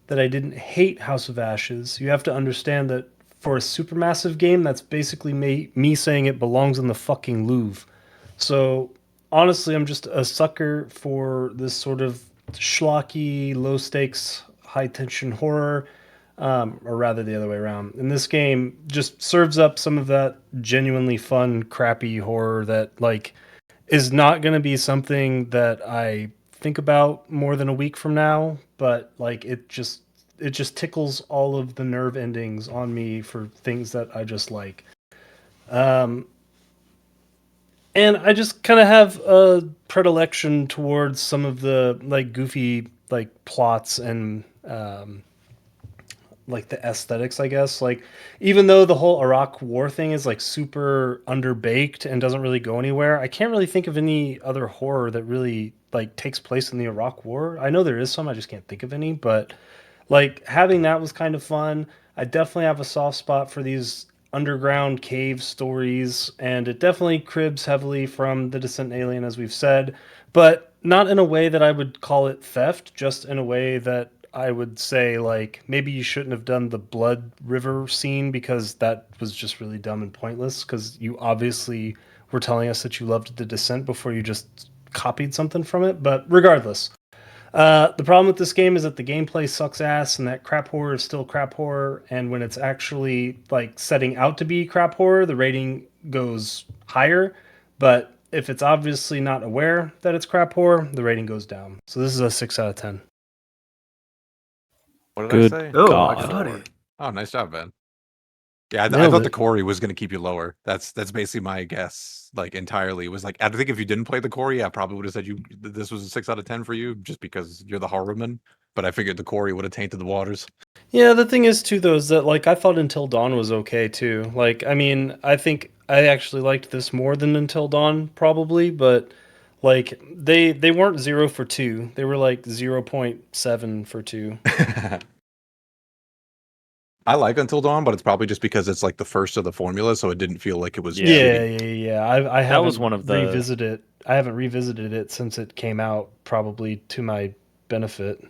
that I didn't hate House of Ashes, you have to understand that for a supermassive game, that's basically me saying it belongs in the fucking Louvre. So honestly, I'm just a sucker for this sort of schlocky, low stakes, high tension horror, or rather the other way around. And this game just serves up some of that genuinely fun, crappy horror that like is not going to be something that I think about more than a week from now, but like it just tickles all of the nerve endings on me for things that I just like. Um, and I just kind of have a predilection towards some of the like goofy like plots and like the aesthetics, I guess. Like even though the whole Iraq war thing is like super underbaked and doesn't really go anywhere, I can't really think of any other horror that really like takes place in the Iraq war. I know there is some, I just can't think of any, but like having that was kind of fun. I definitely have a soft spot for these underground cave stories, and it definitely cribs heavily from The Descent Alien, as we've said, but not in a way that I would call it theft, just in a way that I would say, like, maybe you shouldn't have done the Blood River scene because that was just really dumb and pointless because you obviously were telling us that you loved The Descent before you just copied something from it. But regardless, the problem with this game is that the gameplay sucks ass, and that crap horror is still crap horror. And when it's actually like setting out to be crap horror, the rating goes higher. But if it's obviously not aware that it's crap horror, the rating goes down. So this is a 6 out of 10. What did Good I say? Oh, I God. got it. Oh, nice job, Ben. Yeah, I Nailed thought the it. Corey was going to keep you lower. That's basically my guess. Like entirely, it was like I think if you didn't play the Corey, I probably would have said this was a 6 out of 10 for you, just because you're the horrorman. But I figured the Corey would have tainted the waters. Yeah, the thing is too though is that like I thought Until Dawn was okay too. Like I mean, I think I actually liked this more than Until Dawn probably, but like they weren't 0 for 2. They were like 0.7 for 2. I like Until Dawn, but it's probably just because it's like the first of the formula, so it didn't feel like it was Yeah. cheating. Yeah. I That was haven't one of the revisited. I haven't revisited it since it came out, probably to my benefit.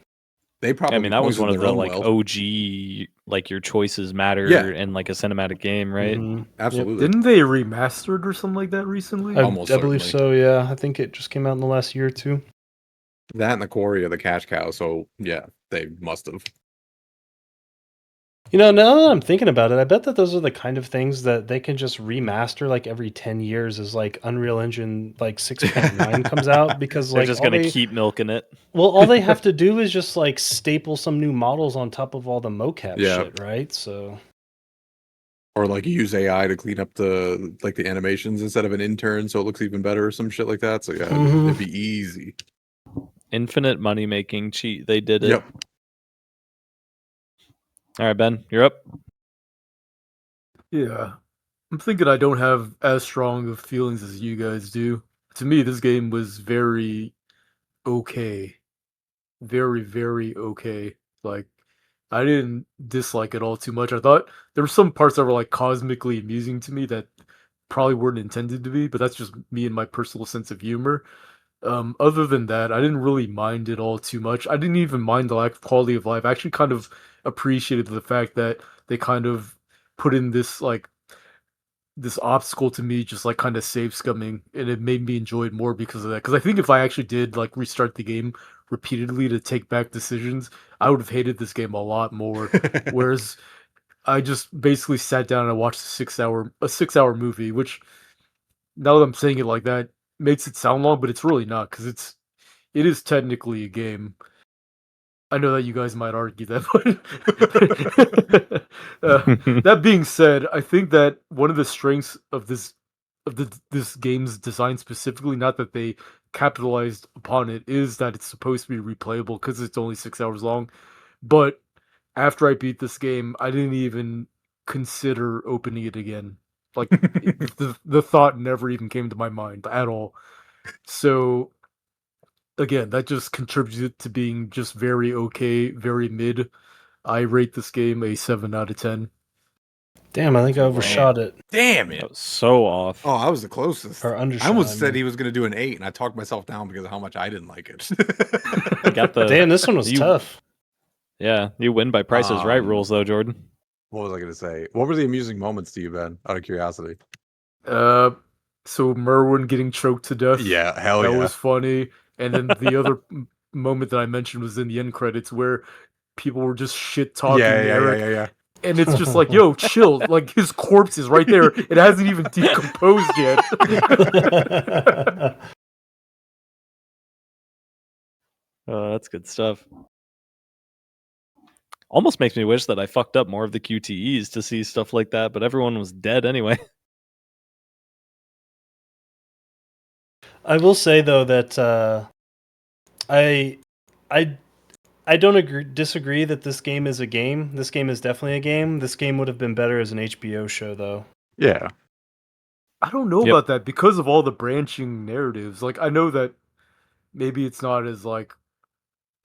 They probably I mean, that was poisoned one of their the own like well. OG like your choices matter Yeah. in like a cinematic game, right? Mhm. Absolutely. Didn't they remaster it or something like that recently? I Almost believe certainly. so. Yeah, I think it just came out in the last year or two. That and the Corey are the cash cow, so yeah, they must have. You know, now that I'm thinking about it, I bet that those are the kind of things that they can just remaster like every 10 years as like Unreal Engine like 6.9 comes out because They're like just gonna keep milking it. all they have to do is just like staple some new models on top of all the mocap Yeah. shit, right? So Or like use AI to clean up the animations instead of an intern, so it looks even better or some shit like that. So yeah, it'd be easy. Infinite money making cheat. They did it. Yep. All right, Ben, you're up. Yeah. I'm thinking I don't have as strong of feelings as you guys do. To me, this game was very okay. Very, very okay. Like, I didn't dislike it all too much. I thought there were some parts that were like cosmically amusing to me that probably weren't intended to be, but that's just me and my personal sense of humor. Other than that, I didn't really mind it all too much. I didn't even mind the lack of quality of life. I actually kind of appreciated the fact that they kind of put in this obstacle to me just like kind of save scumming, and it made me enjoy it more because of that. Because I think if I actually did like restart the game repeatedly to take back decisions, I would have hated this game a lot more. Whereas I just basically sat down and I watched a 6 hour movie, which now that I'm saying it like that makes it sound long, but it's really not because it is technically a game. I know that you guys might argue that, but that being said, I think that one of the strengths of this game's design specifically, not that they capitalized upon it, is that it's supposed to be replayable because it's only 6 hours long. But after I beat this game, I didn't even consider opening it again. Like the thought never even came to my mind at all. So again, that just contributed to being just very okay, very mid. I rate this game a 7 out of 10. Damn, I think I overshot it. Damn That it! was so off. Oh, I was the closest. Or I undershot. almost I said mean. he was going to do an 8, and I talked myself down because of how much I didn't like it. You got the Damn, this one was tough. Yeah, you win by Price is Right rules though, Jordan. What was I going to say? What were the amusing moments to you, Ben? Out of curiosity. So Merwin getting choked to death. Yeah, hell that yeah. was funny. And then the other moment that I mentioned was in the end credits where people were just shit talking Eric. Yeah. And it's just like, yo, chill. Like his corpse is right there. It hasn't even decomposed yet. That's good stuff. Almost makes me wish that I fucked up more of the QTEs to see stuff like that, but everyone was dead anyway. I will say though that I don't disagree that this game is a game. This game is definitely a game. This game would have been better as an HBO show though. Yeah. I don't know about that because of all the branching narratives. Like I know that maybe it's not as like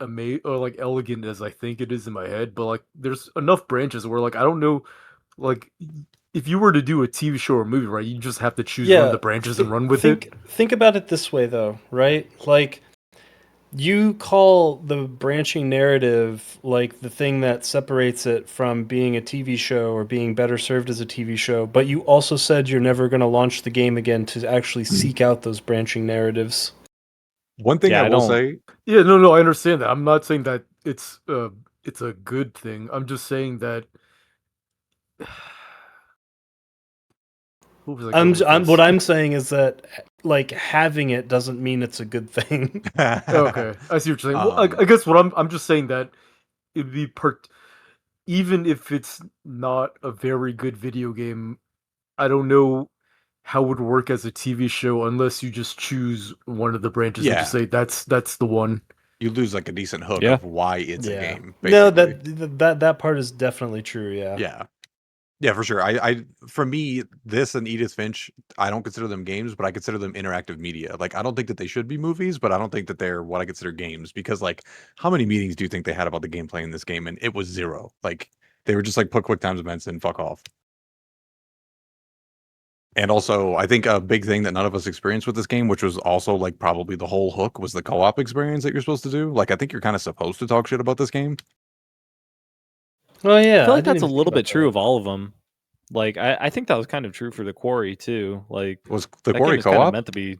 or like elegant as I think it is in my head, but like there's enough branches where like I don't know, like if you were to do a TV show or movie, right, you just have to choose one of the branches and run with it. Think about it this way though, right? Like you call the branching narrative like the thing that separates it from being a TV show or being better served as a TV show, but you also said you're never going to launch the game again to actually seek out those branching narratives. One thing I will say... Yeah, no, I understand that. I'm not saying that it's a good thing. I'm just saying that... what I'm saying is that like having it doesn't mean it's a good thing. Okay, I see what you're saying. Well, I guess what I'm just saying that it'd be even if it's not a very good video game, I don't know how it would work as a TV show unless you just choose one of the branches and just say that's the one. You lose like a decent hook of why it's a game. Basically. No, that part is definitely true. Yeah, for sure. I for me, this and Edith Finch, I don't consider them games, but I consider them interactive media. Like, I don't think that they should be movies, but I don't think that they're what I consider games because, like, how many meetings do you think they had about the gameplay in this game? And it was zero. Like, they were just like put QuickTime events and fuck off. And also, I think a big thing that none of us experienced with this game, which was also like probably the whole hook, was the co-op experience that you're supposed to do. Like, I think you're kind of supposed to talk shit about this game. Oh yeah, I feel like that's a little bit true of all of them. Like I think that was kind of true for the Quarry too. Like was the Quarry co-op meant to be?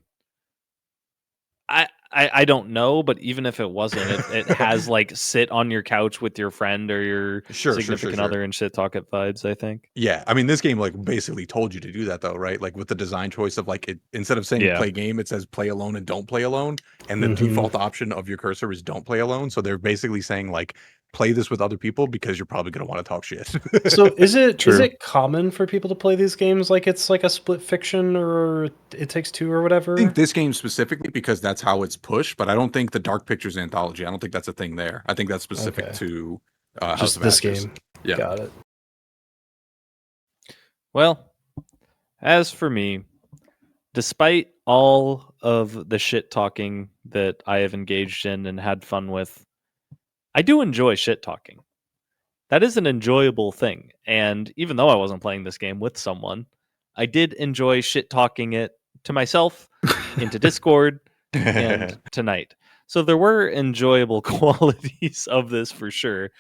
I don't know, but even if it wasn't, it has like sit on your couch with your friend or your significant other and shit talk it vibes, I think. Yeah, I mean this game like basically told you to do that though, right? Like with the design choice of like it instead of saying play game, it says play alone and don't play alone, and the default option of your cursor is don't play alone. So they're basically saying like play this with other people because you're probably going to want to talk shit. So is it common for people to play these games like it's like a split fiction or It Takes Two or whatever? I think this game specifically because that's how it's pushed, but I don't think the Dark Pictures Anthology, I don't think that's a thing there. I think that's specific to just this game. Yeah. Got it. Well, as for me, despite all of the shit talking that I have engaged in and had fun with, I do enjoy shit talking. That is an enjoyable thing. And even though I wasn't playing this game with someone, I did enjoy shit talking it to myself, into Discord, and tonight. So there were enjoyable qualities of this for sure.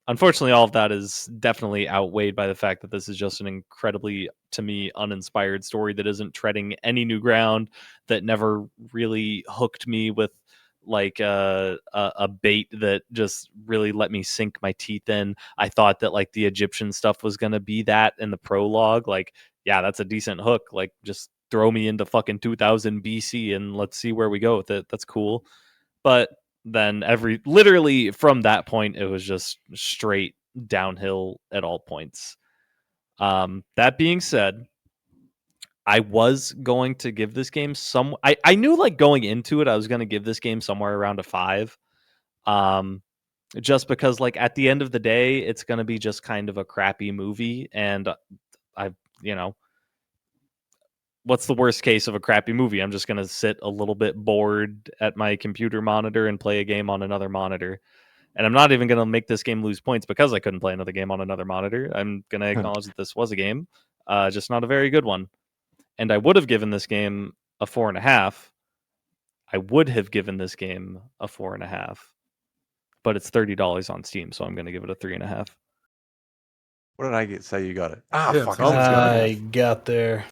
Unfortunately, all of that is definitely outweighed by the fact that this is just an incredibly, to me, uninspired story that isn't treading any new ground, that never really hooked me with like a bait that just really let me sink my teeth in. I thought that like the Egyptian stuff was going to be that in the prologue. Like, yeah, that's a decent hook. Like, just throw me into fucking 2000 BC and let's see where we go with it. That's cool. But then literally from that point, it was just straight downhill at all points. That being said, I was going to give this game I knew like going into it, I was going to give this game somewhere around a 5. Just because like at the end of the day, it's going to be just kind of a crappy movie. And I've, what's the worst case of a crappy movie? I'm just going to sit a little bit bored at my computer monitor and play a game on another monitor. And I'm not even going to make this game lose points because I couldn't play another game on another monitor. I'm going to acknowledge that this was a game, just not a very good one. And I would have given this game a 4.5. I would have given this game a 4.5, but it's $30 on Steam, so I'm going to give it a 3.5. What did I say you got it? Yeah, Fuck. Tom's got it. I got there.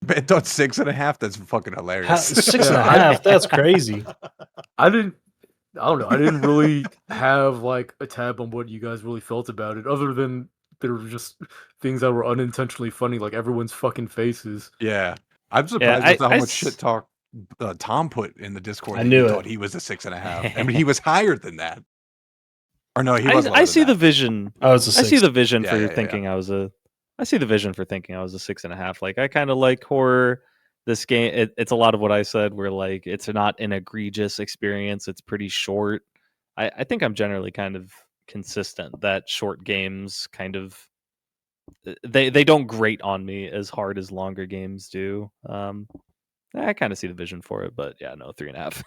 Bet on 6.5. That's fucking hilarious. 6.5. That's crazy. I don't know. I didn't really have like a tab on what you guys really felt about it, other than there were just things that were unintentionally funny, like everyone's fucking faces. Yeah, I'm surprised with how much shit talk Tom put in the Discord. I knew thought he was a 6.5. I mean, he was higher than that. Or no, he was. I see the vision. I was a 6. I see the vision for Yeah. thinking I was a. I see the vision for thinking I was a 6.5. Like, I kind of like horror. This game, it's a lot of what I said. Where like it's not an egregious experience. It's pretty short. I think I'm generally kind of consistent that short games kind of they don't grate on me as hard as longer games do. I kind of see the vision for it, but yeah, no, 3.5.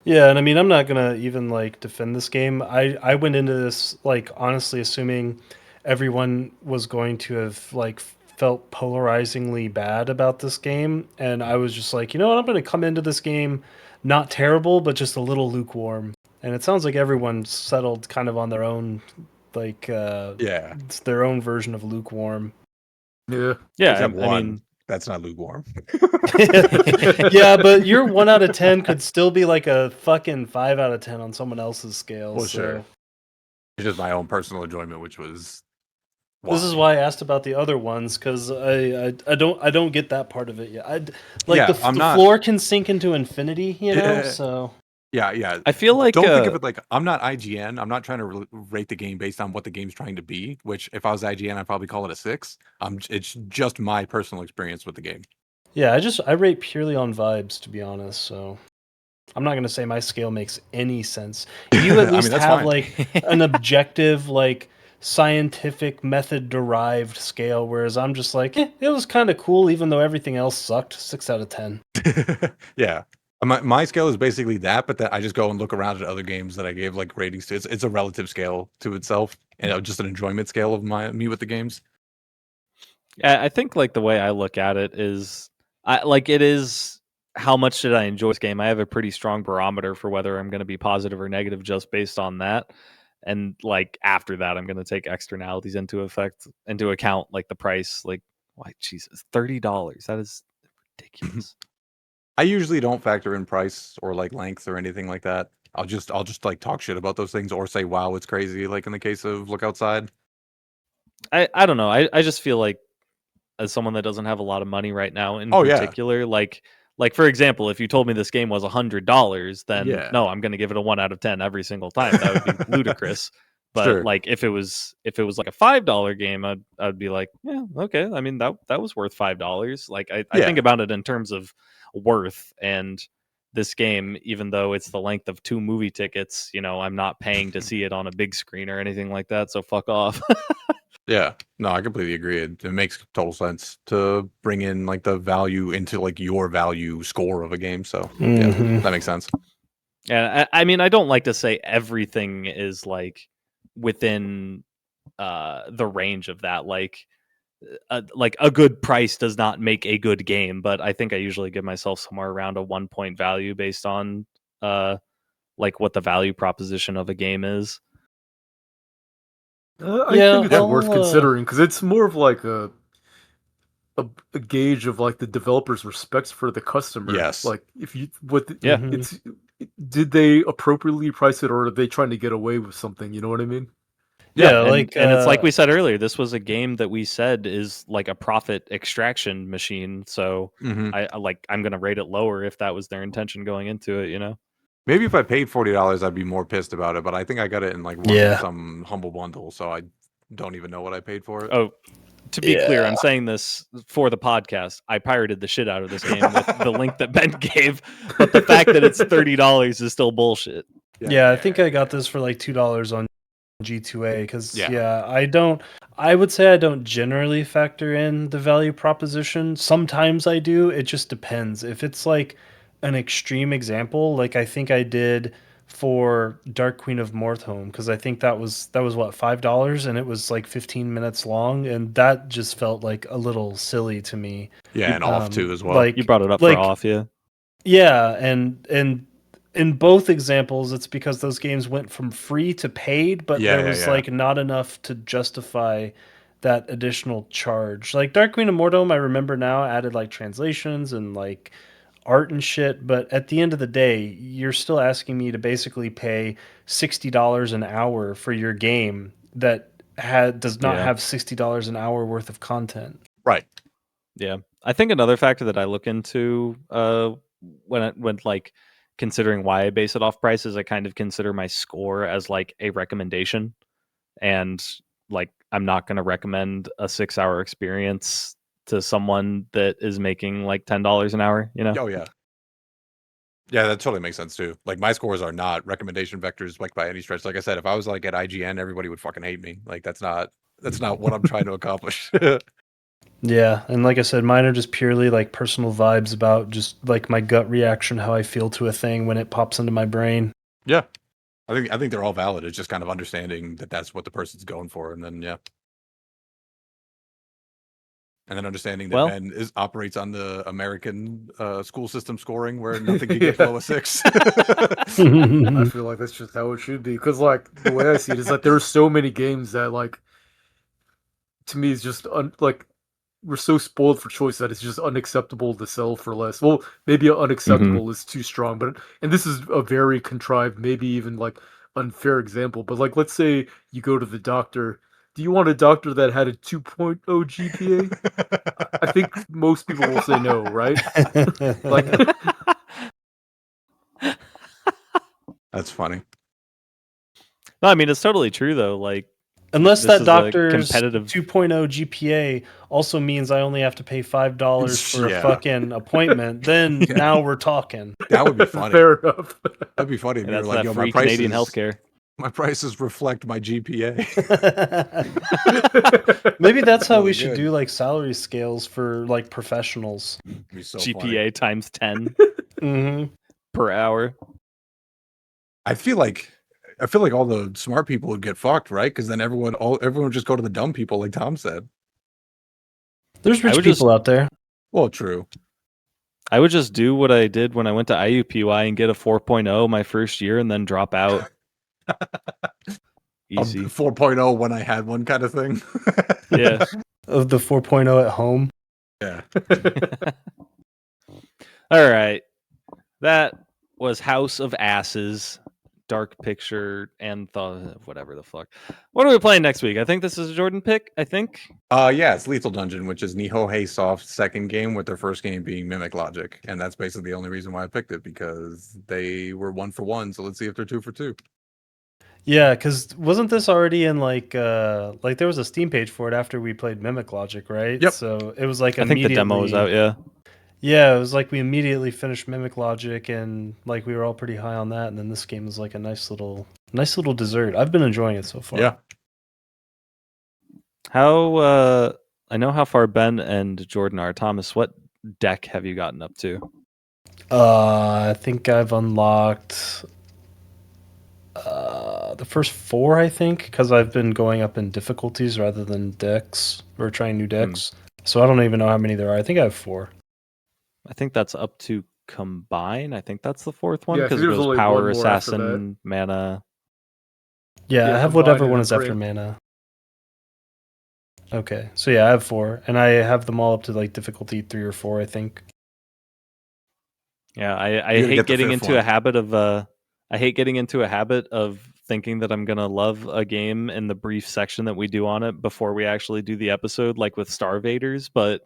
Yeah, and I mean, I'm not gonna even like defend this game. I went into this like honestly assuming everyone was going to have like felt polarizingly bad about this game, and I was just like, you know what, I'm gonna come into this game not terrible, but just a little lukewarm. And it sounds like everyone settled kind of on their own, like it's their own version of lukewarm. Yeah, Except I one. mean, That's not lukewarm. Yeah, but your 1 out of 10 could still be like a fucking 5 out of 10 on someone else's scale. Well, so. sure. It's just my own personal enjoyment, which was. This is why I asked about the other ones, because I don't get that part of it yet. The floor can sink into infinity, you know. So yeah. I feel like don't think of it like I'm not IGN. I'm not trying to rate the game based on what the game's trying to be. Which, if I was IGN, I'd probably call it a 6. It's just my personal experience with the game. Yeah, I rate purely on vibes, to be honest. So I'm not gonna say my scale makes any sense. You at least have fine. Like an objective, like scientific method derived scale, whereas I'm just like, it was kind of cool, even though everything else sucked. 6 out of 10. Yeah. My scale is basically that, but that I just go and look around at other games that I gave like ratings to. It's a relative scale to itself, and just an enjoyment scale of me with the games. I think like the way I look at it is, it is how much did I enjoy this game. I have a pretty strong barometer for whether I'm going to be positive or negative just based on that. And like after that, I'm going to take externalities into account, like the price. Like, why, Jesus, $30? That is ridiculous. I usually don't factor in price or like length or anything like that. I'll just like talk shit about those things or say, wow, it's crazy. Like in the case of Look Outside. I don't know. I just feel like as someone that doesn't have a lot of money right now in particular, like for example, if you told me this game was $100, then no, I'm going to give it a 1 out of 10 every single time. That would be ludicrous. But like if it was like a $5 game, I'd be like, yeah, okay. I mean that was worth $5. Like I think about it in terms of worth, and this game, even though it's the length of 2 movie tickets, I'm not paying to see it on a big screen or anything like that. So fuck off. Yeah, no, I completely agree. It makes total sense to bring in like the value into like your value score of a game. So yeah, that makes sense. Yeah, I mean, I don't like to say everything is like within the range of that. Like a good price does not make a good game, but I think I usually give myself somewhere around a 1 point value based on like what the value proposition of a game is. I think it's worth considering because it's more of like a gauge of like the developer's respects for the customer. Yes. Like if you what the- Yeah. it's did they appropriately price it or are they trying to get away with something? You know what I mean? Yeah, and it's like we said earlier, this was a game that we said is like a profit extraction machine. So Mhm. I'm gonna rate it lower if that was their intention going into it, you know? Maybe if I paid $40, I'd be more pissed about it. But I think I got it in like some humble bundle, so I don't even know what I paid for it. Oh, to be clear, I'm saying this for the podcast. I pirated the shit out of this game with the link that Ben gave, but the fact that it's $30 is still bullshit. Yeah, I think I got this for like $2 on G2A because Yeah. I would say I don't generally factor in the value proposition. Sometimes I do. It just depends. If it's like an extreme example, like I think I did for Dark Queen of Morthome, because I think that was what, $5, and it was like 15 minutes long, and that just felt like a little silly to me. Yeah, and off too as well. Like You brought it up for off, yeah. Yeah, and in both examples, it's because those games went from free to paid, but there was like not enough to justify that additional charge. Like Dark Queen of Morthome, I remember now, added like translations and like art and shit, but at the end of the day, you're still asking me to basically pay $60 an hour for your game that does not have $60 an hour worth of content. Right. Yeah. I think another factor that I look into when like considering why I base it off prices, I kind of consider my score as like a recommendation. And like I'm not going to recommend a 6-hour experience to someone that is making like $10 an hour, you know? Oh yeah. Yeah, that totally makes sense too. Like my scores are not recommendation vectors like by any stretch. Like I said, if I was like at IGN, everybody would fucking hate me. Like that's not what I'm trying to accomplish. Yeah, and like I said, mine are just purely like personal vibes about just like my gut reaction, how I feel to a thing when it pops into my brain. Yeah. I think they're all valid. It's just kind of understanding that that's what the person's going for, and then and then understanding that Ben operates on the American school system scoring where nothing can get below a 6. I feel like that's just how it should be because like the way I see it is that there are so many games that like to me is just like we're so spoiled for choice that it's just unacceptable to sell for less. Well, maybe unacceptable is too strong, but and this is a very contrived, maybe even like unfair example. But like, let's say you go to the doctor. Do you want a doctor that had a 2.0 GPA? I think most people will say no, right? Like, that's funny. No, I mean it's totally true though. Like unless that doctor's competitive 2.0 GPA also means I only have to pay $5 for a fucking appointment, then now we're talking. That would be funny. Fair enough. That'd be funny if that's you're like, that free Canadian healthcare. My prices reflect my GPA. Maybe that's how we should do like salary scales for like professionals. So Mm-hmm. GPA times 10 per hour. I feel like all the smart people would get fucked, right? Because then everyone would just go to the dumb people, like Tom said. There's rich people out there. Well, true. I would just do what I did when I went to IUPUI and get a 4.0 my first year and then drop out. Easy. 4.0 when I had one kind of thing. Yeah. Of the 4.0 at home. Yeah. All right. That was House of Asses, Dark Picture Anthology, whatever the fuck. What are we playing next week? I think this is a Jordan pick, I think. Yeah, it's Lethal Dungeon, which is Nihonhei Soft's second game, with their first game being Mimic Logic. And that's basically the only reason why I picked it, because they were 1 for 1, so let's see if they're 2 for 2. Yeah, because wasn't this already in like there was a Steam page for it after we played Mimic Logic, right? Yep. So it was like I think the demo was out, yeah. Yeah, it was like we immediately finished Mimic Logic and like we were all pretty high on that, and then this game was like a nice little dessert. I've been enjoying it so far. Yeah. How I know how far Ben and Jordan are. Thomas, what deck have you gotten up to? I think I've unlocked the first 4, I think, because I've been going up in difficulties rather than decks, or trying new decks. So I don't even know how many there are. I think I have 4. I think that's up to combine. I think that's the 4th one Yeah, I because think it there's goes only power, one more after that. assassin, mana. Yeah, Yeah, I have combine whatever and one then is after prem. mana. Okay, so yeah, I have 4, and I have them all up to like difficulty 3 or 4, I think. Yeah, I You gotta hate get the getting 5th into a one. habit of I hate getting into a habit of thinking that I'm gonna love a game in the brief section that we do on it before we actually do the episode, like with Starvaders. But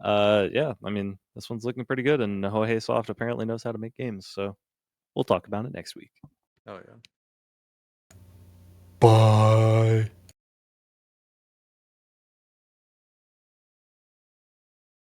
yeah, I mean, this one's looking pretty good, and Hohei Soft apparently knows how to make games, so we'll talk about it next week. Oh yeah. Bye.